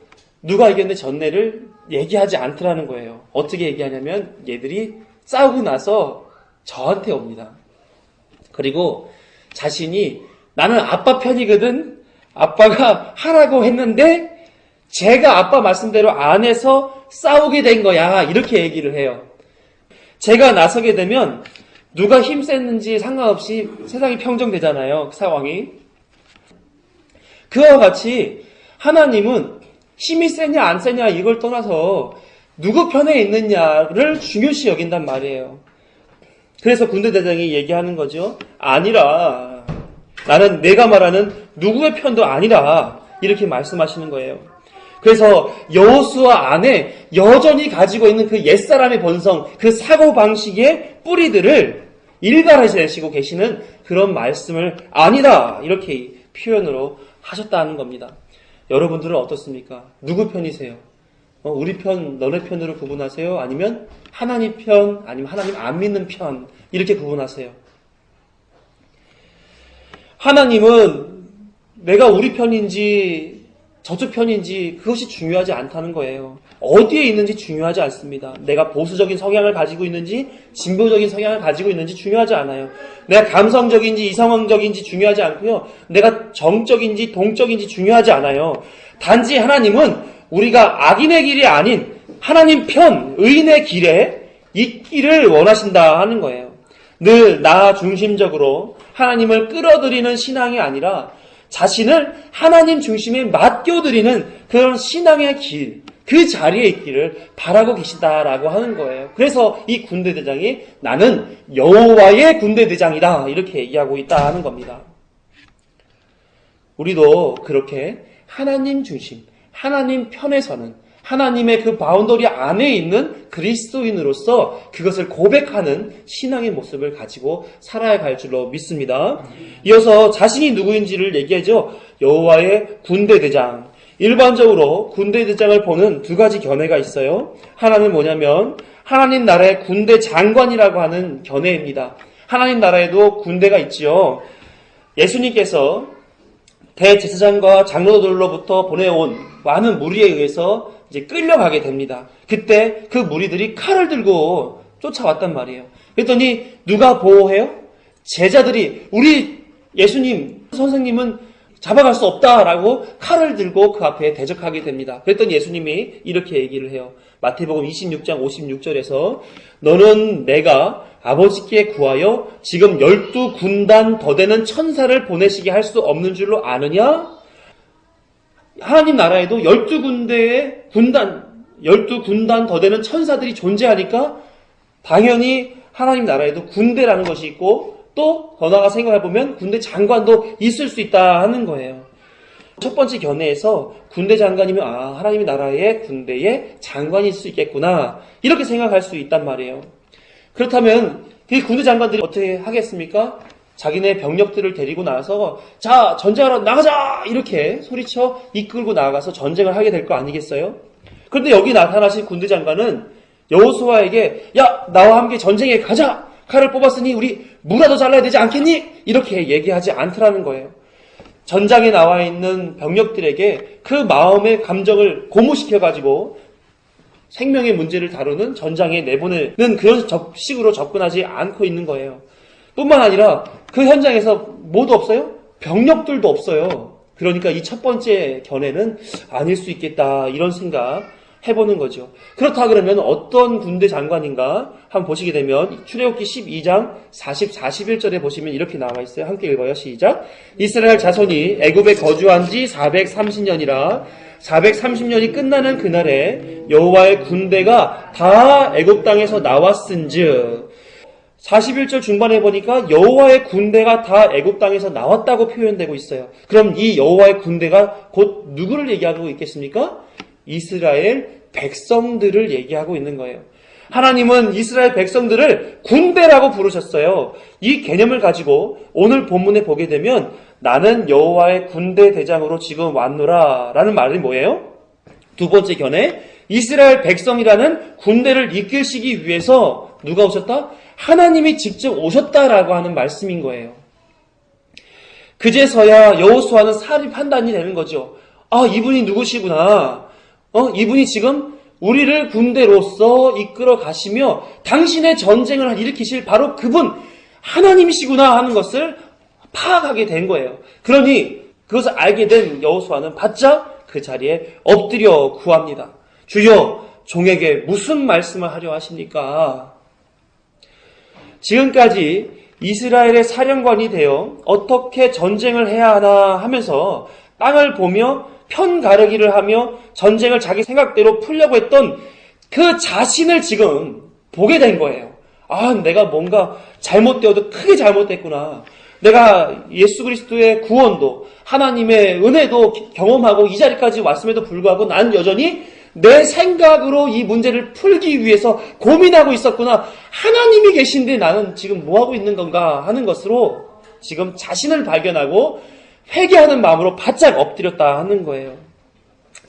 Speaker 1: 누가 이겼는데 졌네를 얘기하지 않더라는 거예요. 어떻게 얘기하냐면 얘들이 싸우고 나서 저한테 옵니다. 그리고 자신이 나는 아빠 편이거든. 아빠가 하라고 했는데 제가 아빠 말씀대로 안 해서 싸우게 된 거야. 이렇게 얘기를 해요. 제가 나서게 되면 누가 힘 셌는지 상관없이 세상이 평정되잖아요. 그 상황이. 그와 같이 하나님은 힘이 세냐 안 세냐 이걸 떠나서 누구 편에 있느냐를 중요시 여긴단 말이에요. 그래서 군대대장이 얘기하는 거죠. 아니라 나는 내가 말하는 누구의 편도 아니라 이렇게 말씀하시는 거예요. 그래서 여호수아 안에 여전히 가지고 있는 그 옛사람의 본성, 그 사고방식의 뿌리들을 일갈하시고 계시는 그런 말씀을 아니다 이렇게 표현으로 하셨다는 겁니다. 여러분들은 어떻습니까? 누구 편이세요? 우리 편, 너네 편으로 구분하세요? 아니면 하나님 편, 아니면 하나님 안 믿는 편 이렇게 구분하세요? 하나님은 내가 우리 편인지 저쪽 편인지 그것이 중요하지 않다는 거예요. 어디에 있는지 중요하지 않습니다. 내가 보수적인 성향을 가지고 있는지 진보적인 성향을 가지고 있는지 중요하지 않아요. 내가 감성적인지 이성적인지 중요하지 않고요. 내가 정적인지 동적인지 중요하지 않아요. 단지 하나님은 우리가 악인의 길이 아닌 하나님 편, 의인의 길에 있기를 원하신다 하는 거예요. 늘 나 중심적으로 하나님을 끌어들이는 신앙이 아니라 자신을 하나님 중심에 맡겨드리는 그런 신앙의 길, 그 자리에 있기를 바라고 계시다라고 하는 거예요. 그래서 이 군대대장이 나는 여호와의 군대대장이다 이렇게 얘기하고 있다 하는 겁니다. 우리도 그렇게 하나님 중심, 하나님 편에 서는 하나님의 그 바운더리 안에 있는 그리스도인으로서 그것을 고백하는 신앙의 모습을 가지고 살아야 할 줄로 믿습니다. 이어서 자신이 누구인지를 얘기하죠. 여호와의 군대대장. 일반적으로 군대대장을 보는 두 가지 견해가 있어요. 하나는 뭐냐면 하나님 나라의 군대 장관이라고 하는 견해입니다. 하나님 나라에도 군대가 있지요. 예수님께서 대제사장과 장로들로부터 보내온 많은 무리에 의해서 이제 끌려가게 됩니다. 그때 그 무리들이 칼을 들고 쫓아왔단 말이에요. 그랬더니 누가 보호해요? 제자들이 우리 예수님 선생님은 잡아갈 수 없다라고 칼을 들고 그 앞에 대적하게 됩니다. 그랬더니 예수님이 이렇게 얘기를 해요. 마태복음 26장 56절에서 너는 내가 아버지께 구하여 지금 12군단 더 되는 천사를 보내시게 할 수 없는 줄로 아느냐? 하나님 나라에도 12군데의 군단, 12군단 더 되는 천사들이 존재하니까 당연히 하나님 나라에도 군대라는 것이 있고 또 더 나아가 생각해보면 군대 장관도 있을 수 있다 하는 거예요. 첫 번째 견해에서 군대 장관이면 하나님의 나라의 군대에 장관이 있을 수 있겠구나 이렇게 생각할 수 있단 말이에요. 그렇다면 그 군대 장관들이 어떻게 하겠습니까? 자기네 병력들을 데리고 나와서 자 전쟁하러 나가자 이렇게 소리쳐 이끌고 나가서 전쟁을 하게 될 거 아니겠어요? 그런데 여기 나타나신 군대 장관은 여호수아에게 야 나와 함께 전쟁에 가자 칼을 뽑았으니 우리 무라도 잘라야 되지 않겠니? 이렇게 얘기하지 않더라는 거예요. 전장에 나와 있는 병력들에게 그 마음의 감정을 고무시켜가지고 생명의 문제를 다루는 전장에 내보내는 그런 식으로 접근하지 않고 있는 거예요. 뿐만 아니라 그 현장에서 뭐도 없어요? 병력들도 없어요. 그러니까 이 첫 번째 견해는 아닐 수 있겠다 이런 생각 해보는 거죠. 그렇다 그러면 어떤 군대 장관인가 한번 보시게 되면 출애굽기 12장 40, 41절에 보시면 이렇게 나와 있어요. 함께 읽어요. 시작. 이스라엘 자손이 애굽에 거주한 지 430년이라 430년이 끝나는 그날에 여호와의 군대가 다 애굽 땅에서 나왔은즉 41절 중반에 보니까 여호와의 군대가 다 애굽 땅에서 나왔다고 표현되고 있어요. 그럼 이 여호와의 군대가 곧 누구를 얘기하고 있겠습니까? 이스라엘 백성들을 얘기하고 있는 거예요. 하나님은 이스라엘 백성들을 군대라고 부르셨어요. 이 개념을 가지고 오늘 본문에 보게 되면 나는 여호와의 군대 대장으로 지금 왔노라 라는 말이 뭐예요? 두 번째 견해, 이스라엘 백성이라는 군대를 이끄시기 위해서 누가 오셨다? 하나님이 직접 오셨다라고 하는 말씀인 거예요. 그제서야 여호수아는 사리 판단이 되는 거죠. 아, 이분이 누구시구나. 이분이 지금 우리를 군대로서 이끌어 가시며 당신의 전쟁을 일으키실 바로 그분 하나님이시구나 하는 것을 파악하게 된 거예요. 그러니 그것을 알게 된 여호수아는 바짝 그 자리에 엎드려 구합니다. 주여, 종에게 무슨 말씀을 하려 하십니까? 지금까지 이스라엘의 사령관이 되어 어떻게 전쟁을 해야 하나 하면서 땅을 보며 편가르기를 하며 전쟁을 자기 생각대로 풀려고 했던 그 자신을 지금 보게 된 거예요. 아, 내가 뭔가 잘못되어도 크게 잘못됐구나. 내가 예수 그리스도의 구원도 하나님의 은혜도 경험하고 이 자리까지 왔음에도 불구하고 난 여전히 내 생각으로 이 문제를 풀기 위해서 고민하고 있었구나. 하나님이 계신데 나는 지금 뭐하고 있는 건가 하는 것으로 지금 자신을 발견하고 회개하는 마음으로 바짝 엎드렸다 하는 거예요.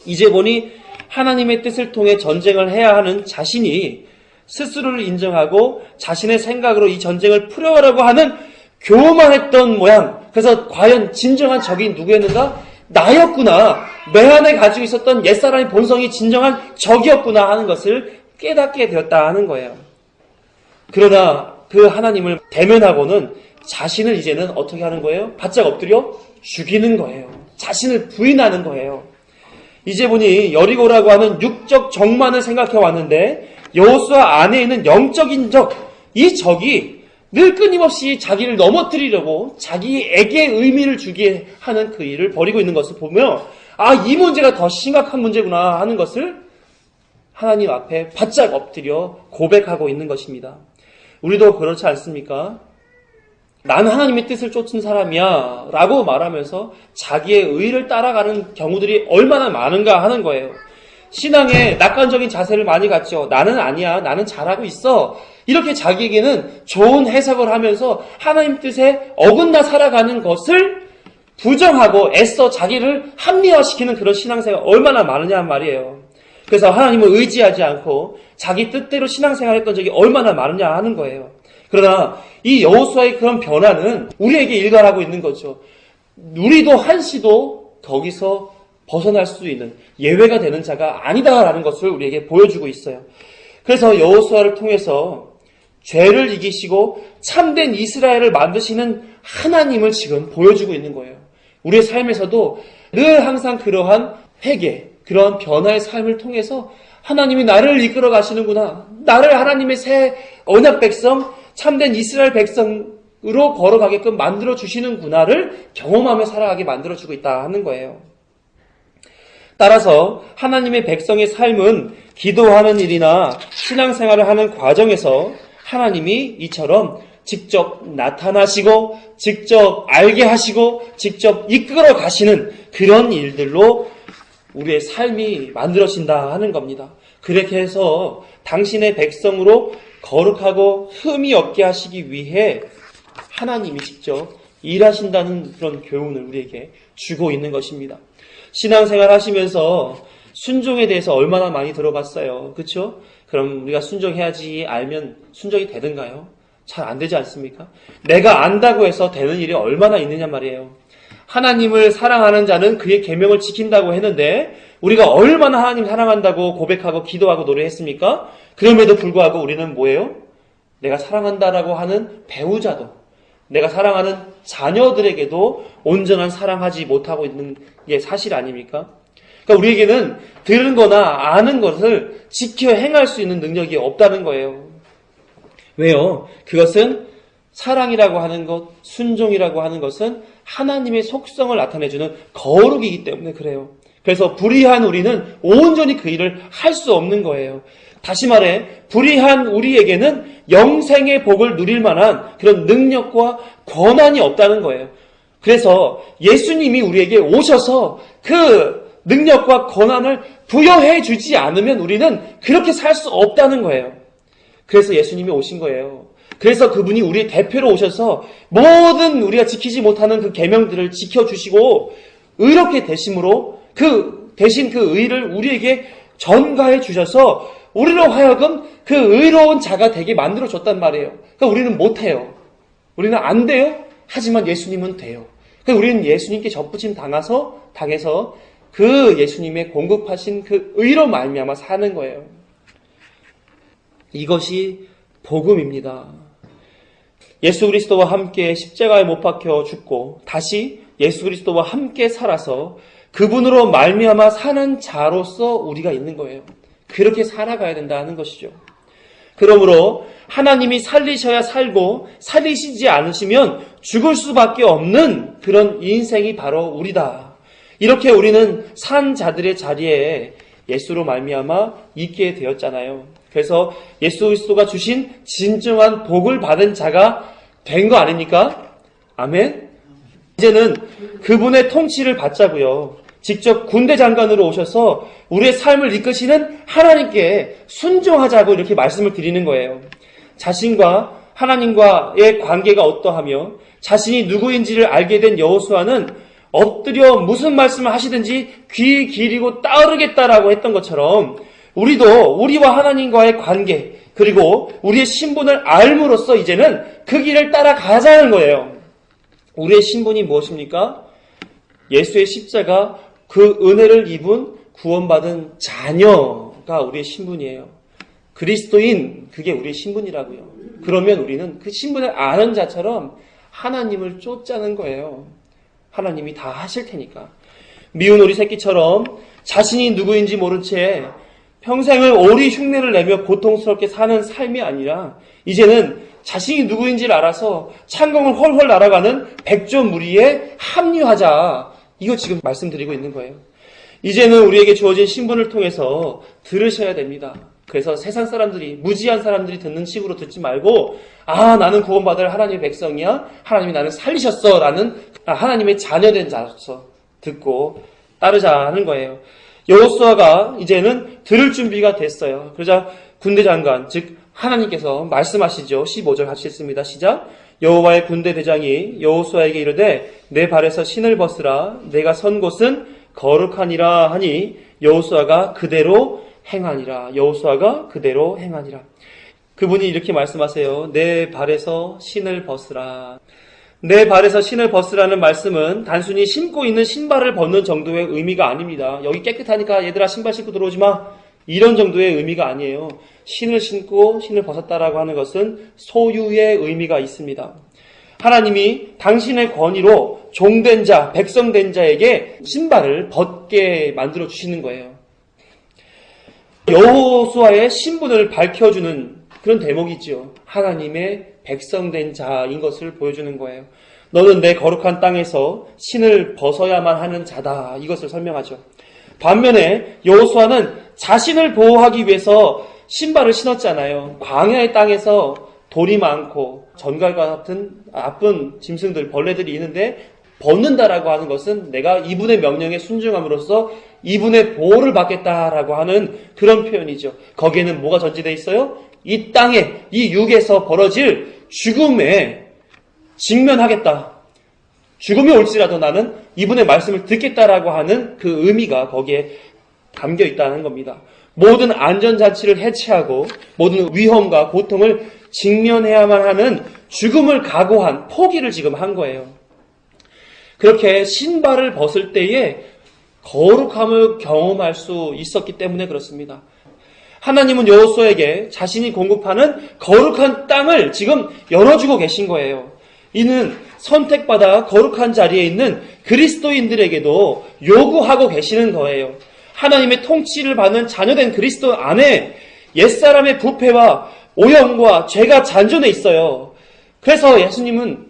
Speaker 1: 이제 보니 하나님의 뜻을 통해 전쟁을 해야 하는 자신이 스스로를 인정하고 자신의 생각으로 이 전쟁을 풀어가라고 하는 교만했던 모양. 그래서 과연 진정한 적이 누구였는가? 나였구나. 내 안에 가지고 있었던 옛사람의 본성이 진정한 적이었구나 하는 것을 깨닫게 되었다 하는 거예요. 그러나 그 하나님을 대면하고는 자신을 이제는 어떻게 하는 거예요? 바짝 엎드려 죽이는 거예요. 자신을 부인하는 거예요. 이제 보니 여리고라고 하는 육적 적만을 생각해 왔는데 여호수아 안에 있는 영적인 적, 이 적이 늘 끊임없이 자기를 넘어뜨리려고 자기에게 의미를 주게 하는 그 일을 벌이고 있는 것을 보며 아, 이 문제가 더 심각한 문제구나 하는 것을 하나님 앞에 바짝 엎드려 고백하고 있는 것입니다. 우리도 그렇지 않습니까? 나는 하나님의 뜻을 쫓은 사람이야 라고 말하면서 자기의 의를 따라가는 경우들이 얼마나 많은가 하는 거예요. 신앙에 낙관적인 자세를 많이 갖죠. 나는 아니야. 나는 잘하고 있어. 이렇게 자기에게는 좋은 해석을 하면서 하나님 뜻에 어긋나 살아가는 것을 부정하고 애써 자기를 합리화시키는 그런 신앙생활 얼마나 많으냐 말이에요. 그래서 하나님을 의지하지 않고 자기 뜻대로 신앙생활했던 적이 얼마나 많으냐 하는 거예요. 그러나 이 여호수아의 그런 변화는 우리에게 일관하고 있는 거죠. 우리도 한시도 거기서 벗어날 수 있는 예외가 되는 자가 아니다라는 것을 우리에게 보여주고 있어요. 그래서 여호수아를 통해서 죄를 이기시고 참된 이스라엘을 만드시는 하나님을 지금 보여주고 있는 거예요. 우리의 삶에서도 늘 항상 그러한 회개, 그러한 변화의 삶을 통해서 하나님이 나를 이끌어 가시는구나. 나를 하나님의 새 언약 백성, 참된 이스라엘 백성으로 걸어가게끔 만들어 주시는구나를 경험하며 살아가게 만들어 주고 있다 하는 거예요. 따라서 하나님의 백성의 삶은 기도하는 일이나 신앙생활을 하는 과정에서 하나님이 이처럼 직접 나타나시고 직접 알게 하시고 직접 이끌어 가시는 그런 일들로 우리의 삶이 만들어진다 하는 겁니다. 그렇게 해서 당신의 백성으로 거룩하고 흠이 없게 하시기 위해 하나님이 직접 일하신다는 그런 교훈을 우리에게 주고 있는 것입니다. 신앙생활 하시면서 순종에 대해서 얼마나 많이 들어봤어요. 그렇죠? 그럼 우리가 순종해야지 알면 순종이 되든가요? 잘 안 되지 않습니까? 내가 안다고 해서 되는 일이 얼마나 있느냐 말이에요. 하나님을 사랑하는 자는 그의 계명을 지킨다고 했는데 우리가 얼마나 하나님 사랑한다고 고백하고 기도하고 노래했습니까? 그럼에도 불구하고 우리는 뭐예요? 내가 사랑한다라고 하는 배우자도, 내가 사랑하는 자녀들에게도 온전한 사랑하지 못하고 있는 게 사실 아닙니까? 그러니까 우리에게는 들은 거나 아는 것을 지켜 행할 수 있는 능력이 없다는 거예요. 왜요? 그것은 사랑이라고 하는 것, 순종이라고 하는 것은 하나님의 속성을 나타내주는 거룩이기 때문에 그래요. 그래서 불의한 우리는 온전히 그 일을 할 수 없는 거예요. 다시 말해 불의한 우리에게는 영생의 복을 누릴 만한 그런 능력과 권한이 없다는 거예요. 그래서 예수님이 우리에게 오셔서 그 능력과 권한을 부여해 주지 않으면 우리는 그렇게 살 수 없다는 거예요. 그래서 예수님이 오신 거예요. 그래서 그분이 우리의 대표로 오셔서 모든 우리가 지키지 못하는 그 계명들을 지켜주시고 의롭게 되심으로 그 대신 그 의를 우리에게 전가해 주셔서 우리로 하여금 그 의로운 자가 되게 만들어줬단 말이에요. 그러니까 우리는 못해요. 우리는 안 돼요. 하지만 예수님은 돼요. 그러니까 우리는 예수님께 접붙임 당해서 그 예수님의 공급하신 그 의로 말미암아 사는 거예요. 이것이 복음입니다. 예수 그리스도와 함께 십자가에 못 박혀 죽고 다시 예수 그리스도와 함께 살아서 그분으로 말미암아 사는 자로서 우리가 있는 거예요. 그렇게 살아가야 된다는 것이죠. 그러므로 하나님이 살리셔야 살고 살리시지 않으시면 죽을 수밖에 없는 그런 인생이 바로 우리다. 이렇게 우리는 산 자들의 자리에 예수로 말미암아 있게 되었잖아요. 그래서 예수 그리스도가 주신 진정한 복을 받은 자가 된 거 아닙니까? 아멘. 이제는 그분의 통치를 받자고요. 직접 군대 장관으로 오셔서 우리의 삶을 이끄시는 하나님께 순종하자고 이렇게 말씀을 드리는 거예요. 자신과 하나님과의 관계가 어떠하며 자신이 누구인지를 알게 된 여호수아는 엎드려 무슨 말씀을 하시든지 귀 기리고 따르겠다라고 했던 것처럼 우리도 우리와 하나님과의 관계 그리고 우리의 신분을 알므로써 이제는 그 길을 따라가자는 거예요. 우리의 신분이 무엇입니까? 예수의 십자가 그 은혜를 입은 구원받은 자녀가 우리의 신분이에요. 그리스도인 그게 우리의 신분이라고요. 그러면 우리는 그 신분을 아는 자처럼 하나님을 쫓자는 거예요. 하나님이 다 하실 테니까. 미운 오리 새끼처럼 자신이 누구인지 모른 채 평생을 오리 흉내를 내며 고통스럽게 사는 삶이 아니라 이제는 자신이 누구인지를 알아서 창공을 헐헐 날아가는 백조 무리에 합류하자. 이거 지금 말씀드리고 있는 거예요. 이제는 우리에게 주어진 신분을 통해서 들으셔야 됩니다. 그래서 세상 사람들이, 무지한 사람들이 듣는 식으로 듣지 말고 나는 구원받을 하나님의 백성이야. 하나님이 나를 살리셨어. 라는 하나님의 자녀된 자로서 듣고 따르자는 거예요. 여호수아가 이제는 들을 준비가 됐어요. 그러자 군대 장관, 즉 하나님께서 말씀하시죠. 15절 같이 읽습니다. 시작. 여호와의 군대 대장이 여호수아에게 이르되 내 발에서 신을 벗으라. 내가 선 곳은 거룩하니라 하니 여호수아가 그대로 행하니라. 여호수아가 그대로 행하니라. 그분이 이렇게 말씀하세요. 내 발에서 신을 벗으라. 내 발에서 신을 벗으라는 말씀은 단순히 신고 있는 신발을 벗는 정도의 의미가 아닙니다. 여기 깨끗하니까 얘들아 신발 신고 들어오지 마. 이런 정도의 의미가 아니에요. 신을 신고 신을 벗었다라고 하는 것은 소유의 의미가 있습니다. 하나님이 당신의 권위로 종된 자, 백성된 자에게 신발을 벗게 만들어 주시는 거예요. 여호수아의 신분을 밝혀주는 그런 대목이죠. 하나님의 백성된 자인 것을 보여주는 거예요. 너는 내 거룩한 땅에서 신을 벗어야만 하는 자다. 이것을 설명하죠. 반면에 여호수아는 자신을 보호하기 위해서 신발을 신었잖아요. 광야의 땅에서 돌이 많고 전갈과 같은 나쁜 짐승들, 벌레들이 있는데 벗는다라고 하는 것은 내가 이분의 명령에 순종함으로써 이분의 보호를 받겠다라고 하는 그런 표현이죠. 거기에는 뭐가 전제되어 있어요? 이 땅에, 이 육에서 벌어질 죽음에 직면하겠다. 죽음이 올지라도 나는 이분의 말씀을 듣겠다라고 하는 그 의미가 거기에 담겨 있다는 겁니다. 모든 안전장치를 해체하고 모든 위험과 고통을 직면해야만 하는 죽음을 각오한 포기를 지금 한 거예요. 그렇게 신발을 벗을 때에 거룩함을 경험할 수 있었기 때문에 그렇습니다. 하나님은 여호수아에게 자신이 공급하는 거룩한 땅을 지금 열어주고 계신 거예요. 이는 선택받아 거룩한 자리에 있는 그리스도인들에게도 요구하고 계시는 거예요. 하나님의 통치를 받는 자녀된 그리스도 안에 옛사람의 부패와 오염과 죄가 잔존해 있어요. 그래서 예수님은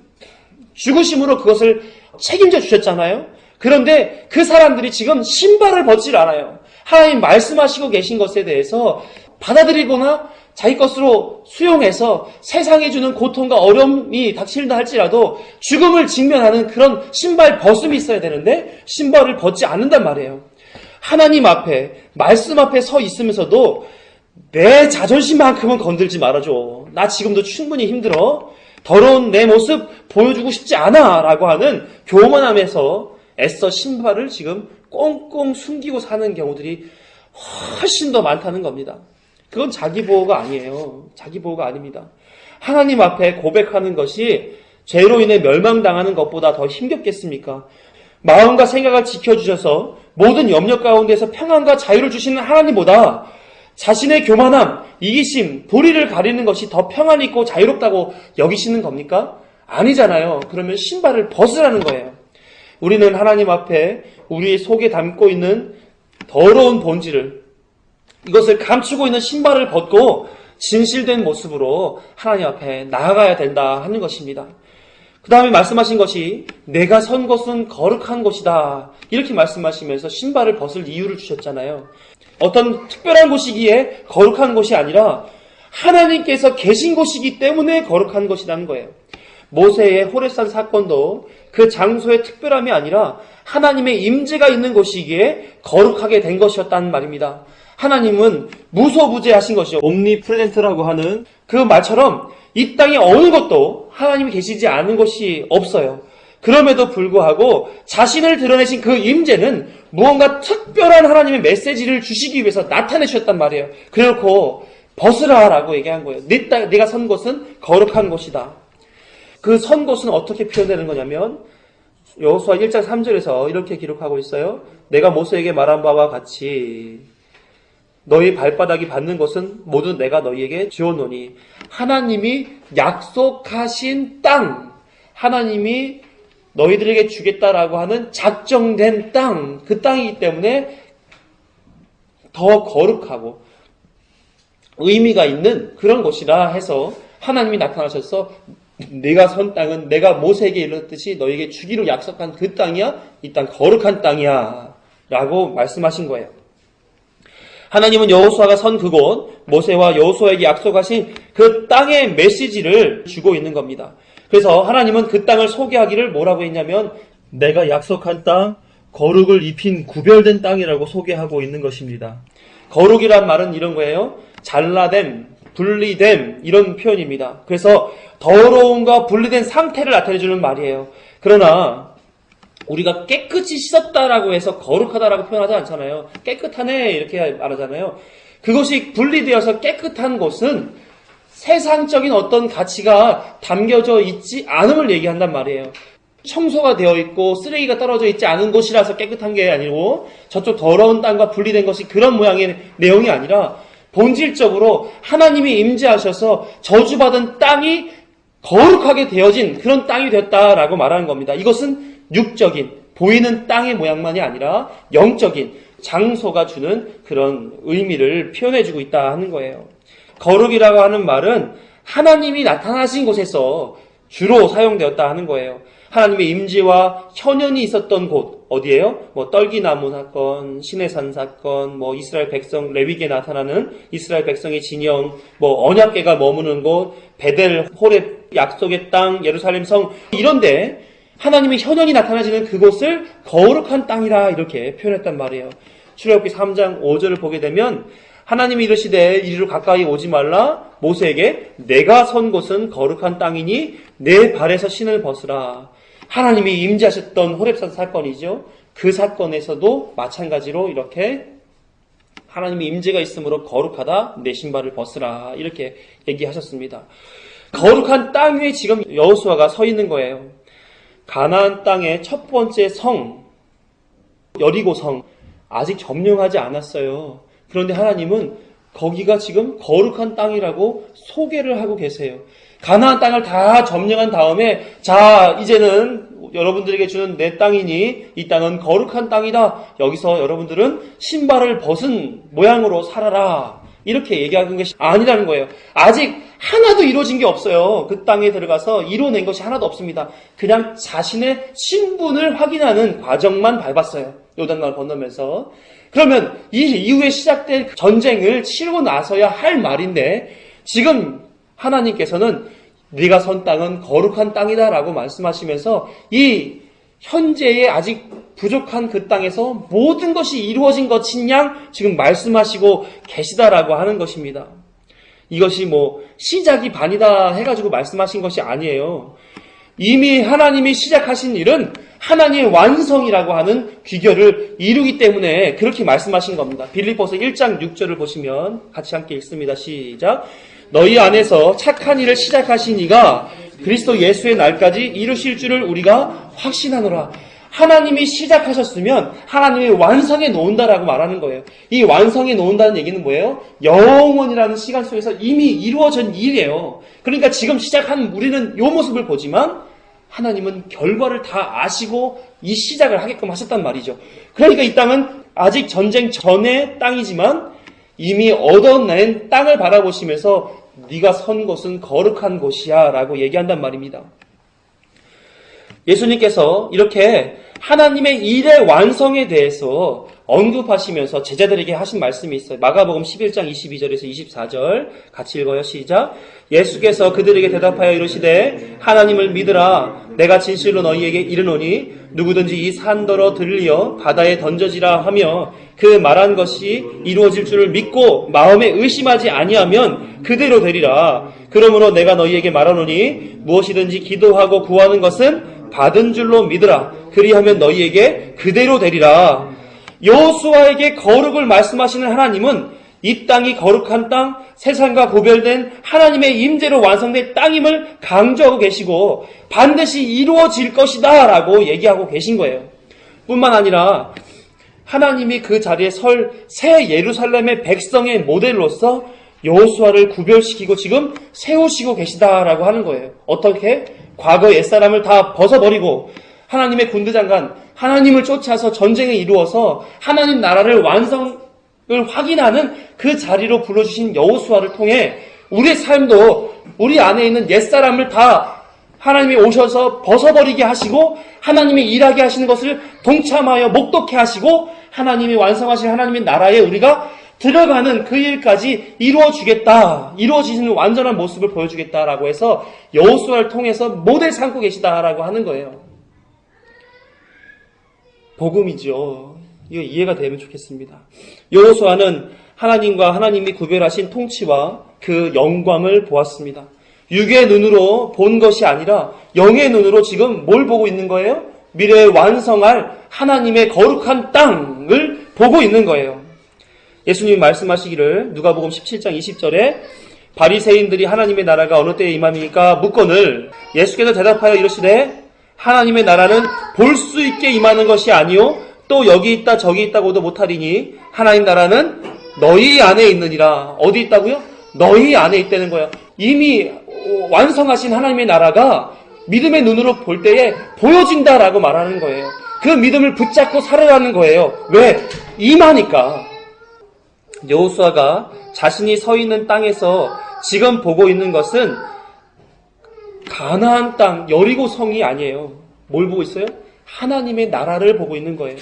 Speaker 1: 죽으심으로 그것을 책임져 주셨잖아요. 그런데 그 사람들이 지금 신발을 벗질 않아요. 하나님 말씀하시고 계신 것에 대해서 받아들이거나 자기 것으로 수용해서 세상에 주는 고통과 어려움이 닥친다 할지라도 죽음을 직면하는 그런 신발 벗음이 있어야 되는데 신발을 벗지 않는단 말이에요. 하나님 앞에, 말씀 앞에 서 있으면서도 내 자존심만큼은 건들지 말아줘. 나 지금도 충분히 힘들어. 더러운 내 모습 보여주고 싶지 않아. 라고 하는 교만함에서 애써 신발을 지금 꽁꽁 숨기고 사는 경우들이 훨씬 더 많다는 겁니다. 그건 자기 보호가 아니에요. 자기 보호가 아닙니다. 하나님 앞에 고백하는 것이 죄로 인해 멸망당하는 것보다 더 힘겹겠습니까? 마음과 생각을 지켜주셔서 모든 염려 가운데서 평안과 자유를 주시는 하나님보다 자신의 교만함, 이기심, 불의를 가리는 것이 더 평안 있고 자유롭다고 여기시는 겁니까? 아니잖아요. 그러면 신발을 벗으라는 거예요. 우리는 하나님 앞에 우리 속에 담고 있는 더러운 본질을, 이것을 감추고 있는 신발을 벗고 진실된 모습으로 하나님 앞에 나아가야 된다 하는 것입니다. 그 다음에 말씀하신 것이 내가 선 곳은 거룩한 곳이다. 이렇게 말씀하시면서 신발을 벗을 이유를 주셨잖아요. 어떤 특별한 곳이기에 거룩한 곳이 아니라 하나님께서 계신 곳이기 때문에 거룩한 것이라는 거예요. 모세의 호렙산 사건도 그 장소의 특별함이 아니라 하나님의 임재가 있는 곳이기에 거룩하게 된 것이었다는 말입니다. 하나님은 무소부재하신 것이죠. 옴니프레젠트라고 하는 그 말처럼 이 땅에 어느 것도 하나님이 계시지 않은 것이 없어요. 그럼에도 불구하고 자신을 드러내신 그 임재는 무언가 특별한 하나님의 메시지를 주시기 위해서 나타내셨단 말이에요. 그렇고 벗으라라고 얘기한 거예요. 네가 선 곳은 거룩한 곳이다. 그 선 곳은 어떻게 표현되는 거냐면 여호수아 1장 3절에서 이렇게 기록하고 있어요. 내가 모세에게 말한 바와 같이 너희 발바닥이 닿는 것은 모두 내가 너희에게 주었노니 하나님이 약속하신 땅, 하나님이 너희들에게 주겠다라고 하는 작정된 땅, 그 땅이기 때문에 더 거룩하고 의미가 있는 그런 곳이라 해서 하나님이 나타나셔서 네가 선 땅은 내가 모세에게 이르렀듯이 너희에게 주기로 약속한 그 땅이야. 이 땅 거룩한 땅이야 라고 말씀하신 거예요. 하나님은 여호수아가 선 그곳, 모세와 여호수아에게 약속하신 그 땅의 메시지를 주고 있는 겁니다. 그래서 하나님은 그 땅을 소개하기를 뭐라고 했냐면 내가 약속한 땅, 거룩을 입힌 구별된 땅이라고 소개하고 있는 것입니다. 거룩이란 말은 이런 거예요. 잘라됨, 분리됨 이런 표현입니다. 그래서 더러움과 분리된 상태를 나타내주는 말이에요. 그러나 우리가 깨끗이 씻었다라고 해서 거룩하다라고 표현하지 않잖아요. 깨끗하네 이렇게 말하잖아요. 그것이 분리되어서 깨끗한 곳은 세상적인 어떤 가치가 담겨져 있지 않음을 얘기한단 말이에요. 청소가 되어 있고 쓰레기가 떨어져 있지 않은 곳이라서 깨끗한 게 아니고 저쪽 더러운 땅과 분리된 것이 그런 모양의 내용이 아니라 본질적으로 하나님이 임재하셔서 저주받은 땅이 거룩하게 되어진 그런 땅이 됐다라고 말하는 겁니다. 이것은 육적인 보이는 땅의 모양만이 아니라 영적인 장소가 주는 그런 의미를 표현해주고 있다 하는 거예요. 거룩이라고 하는 말은 하나님이 나타나신 곳에서 주로 사용되었다 하는 거예요. 하나님의 임재와 현현이 있었던 곳 어디예요? 떨기나무 사건, 시내산 사건, 이스라엘 백성 레위기에 나타나는 이스라엘 백성의 진영, 언약궤가 머무는 곳, 베델, 호렙, 약속의 땅, 예루살렘 성 이런데 하나님의 현현이 나타나시는 그곳을 거룩한 땅이라 이렇게 표현했단 말이에요. 출애굽기 3장 5절을 보게 되면 하나님이 이르시되 이리로 가까이 오지 말라 모세에게 내가 선 곳은 거룩한 땅이니 내 발에서 신을 벗으라. 하나님이 임재하셨던 호렙산 사건이죠. 그 사건에서도 마찬가지로 이렇게 하나님의 임재가 있으므로 거룩하다 내 신발을 벗으라 이렇게 얘기하셨습니다. 거룩한 땅 위에 지금 여호수아가 서 있는 거예요. 가나안 땅의 첫 번째 성 여리고 성 아직 점령하지 않았어요. 그런데 하나님은 거기가 지금 거룩한 땅이라고 소개를 하고 계세요. 가나안 땅을 다 점령한 다음에 자 이제는 여러분들에게 주는 내 땅이니 이 땅은 거룩한 땅이다. 여기서 여러분들은 신발을 벗은 모양으로 살아라. 이렇게 얘기하는 것이 아니라는 거예요. 아직 하나도 이루어진 게 없어요. 그 땅에 들어가서 이뤄낸 것이 하나도 없습니다. 그냥 자신의 신분을 확인하는 과정만 밟았어요. 요단강을 건너면서. 그러면 이 이후에 시작된 전쟁을 치르고 나서야 할 말인데 지금 하나님께서는 네가 선 땅은 거룩한 땅이다라고 말씀하시면서 이 현재의 아직 부족한 그 땅에서 모든 것이 이루어진 것인 양 지금 말씀하시고 계시다라고 하는 것입니다. 이것이 시작이 반이다 해가지고 말씀하신 것이 아니에요. 이미 하나님이 시작하신 일은 하나님의 완성이라고 하는 귀결을 이루기 때문에 그렇게 말씀하신 겁니다. 빌립보서 1장 6절을 보시면 같이 함께 읽습니다. 시작. 너희 안에서 착한 일을 시작하신 이가 그리스도 예수의 날까지 이루실 줄을 우리가 확신하노라. 하나님이 시작하셨으면 하나님이 완성해 놓은다라고 말하는 거예요. 이 완성해 놓은다는 얘기는 뭐예요? 영원이라는 시간 속에서 이미 이루어진 일이에요. 그러니까 지금 시작한 우리는 이 모습을 보지만 하나님은 결과를 다 아시고 이 시작을 하게끔 하셨단 말이죠. 그러니까 이 땅은 아직 전쟁 전의 땅이지만 이미 얻어낸 땅을 바라보시면서 네가 선 곳은 거룩한 곳이야 라고 얘기한단 말입니다. 예수님께서 이렇게 하나님의 일의 완성에 대해서 언급하시면서 제자들에게 하신 말씀이 있어요. 마가복음 11장 22절에서 24절 같이 읽어요. 시작. 예수께서 그들에게 대답하여 이르시되 하나님을 믿으라. 내가 진실로 너희에게 이르노니 누구든지 이 산더러 들리어 바다에 던져지라 하며 그 말한 것이 이루어질 줄을 믿고 마음에 의심하지 아니하면 그대로 되리라. 그러므로 내가 너희에게 말하노니 무엇이든지 기도하고 구하는 것은 받은 줄로 믿으라. 그리하면 너희에게 그대로 되리라. 여호수아에게 거룩을 말씀하시는 하나님은 이 땅이 거룩한 땅, 세상과 구별된 하나님의 임재로 완성된 땅임을 강조하고 계시고 반드시 이루어질 것이다 라고 얘기하고 계신 거예요. 뿐만 아니라 하나님이 그 자리에 설 새 예루살렘의 백성의 모델로서 여호수아를 구별시키고 지금 세우시고 계시다라고 하는 거예요. 어떻게? 과거 옛사람을 다 벗어버리고 하나님의 군대장관, 하나님을 쫓아서 전쟁을 이루어서 하나님 나라를 완성을 확인하는 그 자리로 불러주신 여호수아를 통해 우리의 삶도 우리 안에 있는 옛사람을 다 하나님이 오셔서 벗어버리게 하시고 하나님이 일하게 하시는 것을 동참하여 목독해 하시고 하나님이 완성하신 하나님의 나라에 우리가 들어가는 그 일까지 이루어주겠다. 이루어지는 완전한 모습을 보여주겠다라고 해서 여호수아를 통해서 모델 삼고 계시다라고 하는 거예요. 복음이죠. 이거 이해가 되면 좋겠습니다. 여호수아는 하나님과 하나님이 구별하신 통치와 그 영광을 보았습니다. 육의 눈으로 본 것이 아니라 영의 눈으로 지금 뭘 보고 있는 거예요? 미래에 완성할 하나님의 거룩한 땅을 보고 있는 거예요. 예수님이 말씀하시기를 누가복음 17장 20절에 바리새인들이 하나님의 나라가 어느 때에 임함이니까 묻거늘 예수께서 대답하여 이르시되 하나님의 나라는 볼 수 있게 임하는 것이 아니요 또 여기 있다 저기 있다고도 못하리니 하나님 나라는 너희 안에 있느니라. 어디 있다고요? 너희 안에 있다는 거예요. 이미 완성하신 하나님의 나라가 믿음의 눈으로 볼 때에 보여진다라고 말하는 거예요. 그 믿음을 붙잡고 살아가는 거예요. 왜? 임하니까. 여호수아가 자신이 서 있는 땅에서 지금 보고 있는 것은 가나안 땅 여리고 성이 아니에요. 뭘 보고 있어요? 하나님의 나라를 보고 있는 거예요.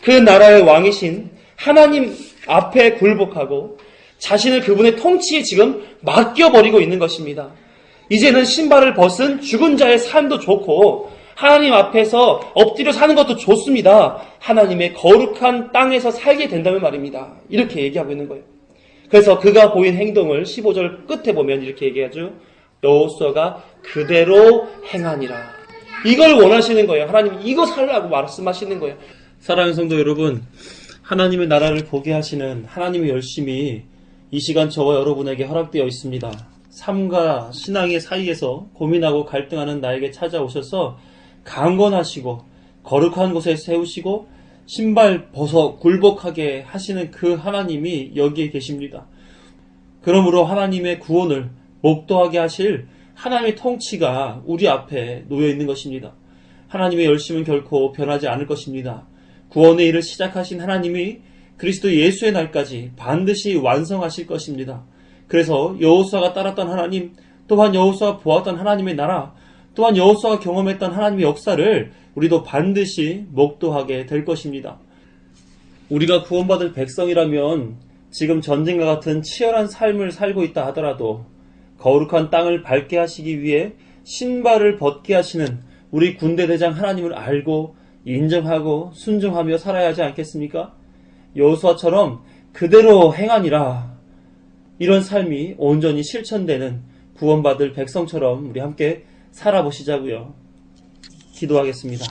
Speaker 1: 그 나라의 왕이신 하나님 앞에 굴복하고 자신을 그분의 통치에 지금 맡겨버리고 있는 것입니다. 이제는 신발을 벗은 죽은 자의 삶도 좋고 하나님 앞에서 엎드려 사는 것도 좋습니다. 하나님의 거룩한 땅에서 살게 된다면 말입니다. 이렇게 얘기하고 있는 거예요. 그래서 그가 보인 행동을 15절 끝에 보면 이렇게 얘기하죠. 여호수아가 그대로 행하니라. 이걸 원하시는 거예요. 하나님 이거 살라고 말씀하시는 거예요. 사랑하는 성도 여러분, 하나님의 나라를 보게 하시는 하나님의 열심이 이 시간 저와 여러분에게 허락되어 있습니다. 삶과 신앙의 사이에서 고민하고 갈등하는 나에게 찾아오셔서 강권하시고 거룩한 곳에 세우시고 신발 벗어 굴복하게 하시는 그 하나님이 여기에 계십니다. 그러므로 하나님의 구원을 목도하게 하실 하나님의 통치가 우리 앞에 놓여 있는 것입니다. 하나님의 열심은 결코 변하지 않을 것입니다. 구원의 일을 시작하신 하나님이 그리스도 예수의 날까지 반드시 완성하실 것입니다. 그래서 여호수아가 따랐던 하나님, 또한 여호수아가 보았던 하나님의 나라, 또한 여호수아가 경험했던 하나님의 역사를 우리도 반드시 목도하게 될 것입니다. 우리가 구원받을 백성이라면 지금 전쟁과 같은 치열한 삶을 살고 있다 하더라도 거룩한 땅을 밟게 하시기 위해 신발을 벗게 하시는 우리 군대대장 하나님을 알고 인정하고 순종하며 살아야 하지 않겠습니까? 여호수아처럼 그대로 행하니라. 이런 삶이 온전히 실천되는 구원받을 백성처럼 우리 함께 살아보시자고요. 기도하겠습니다.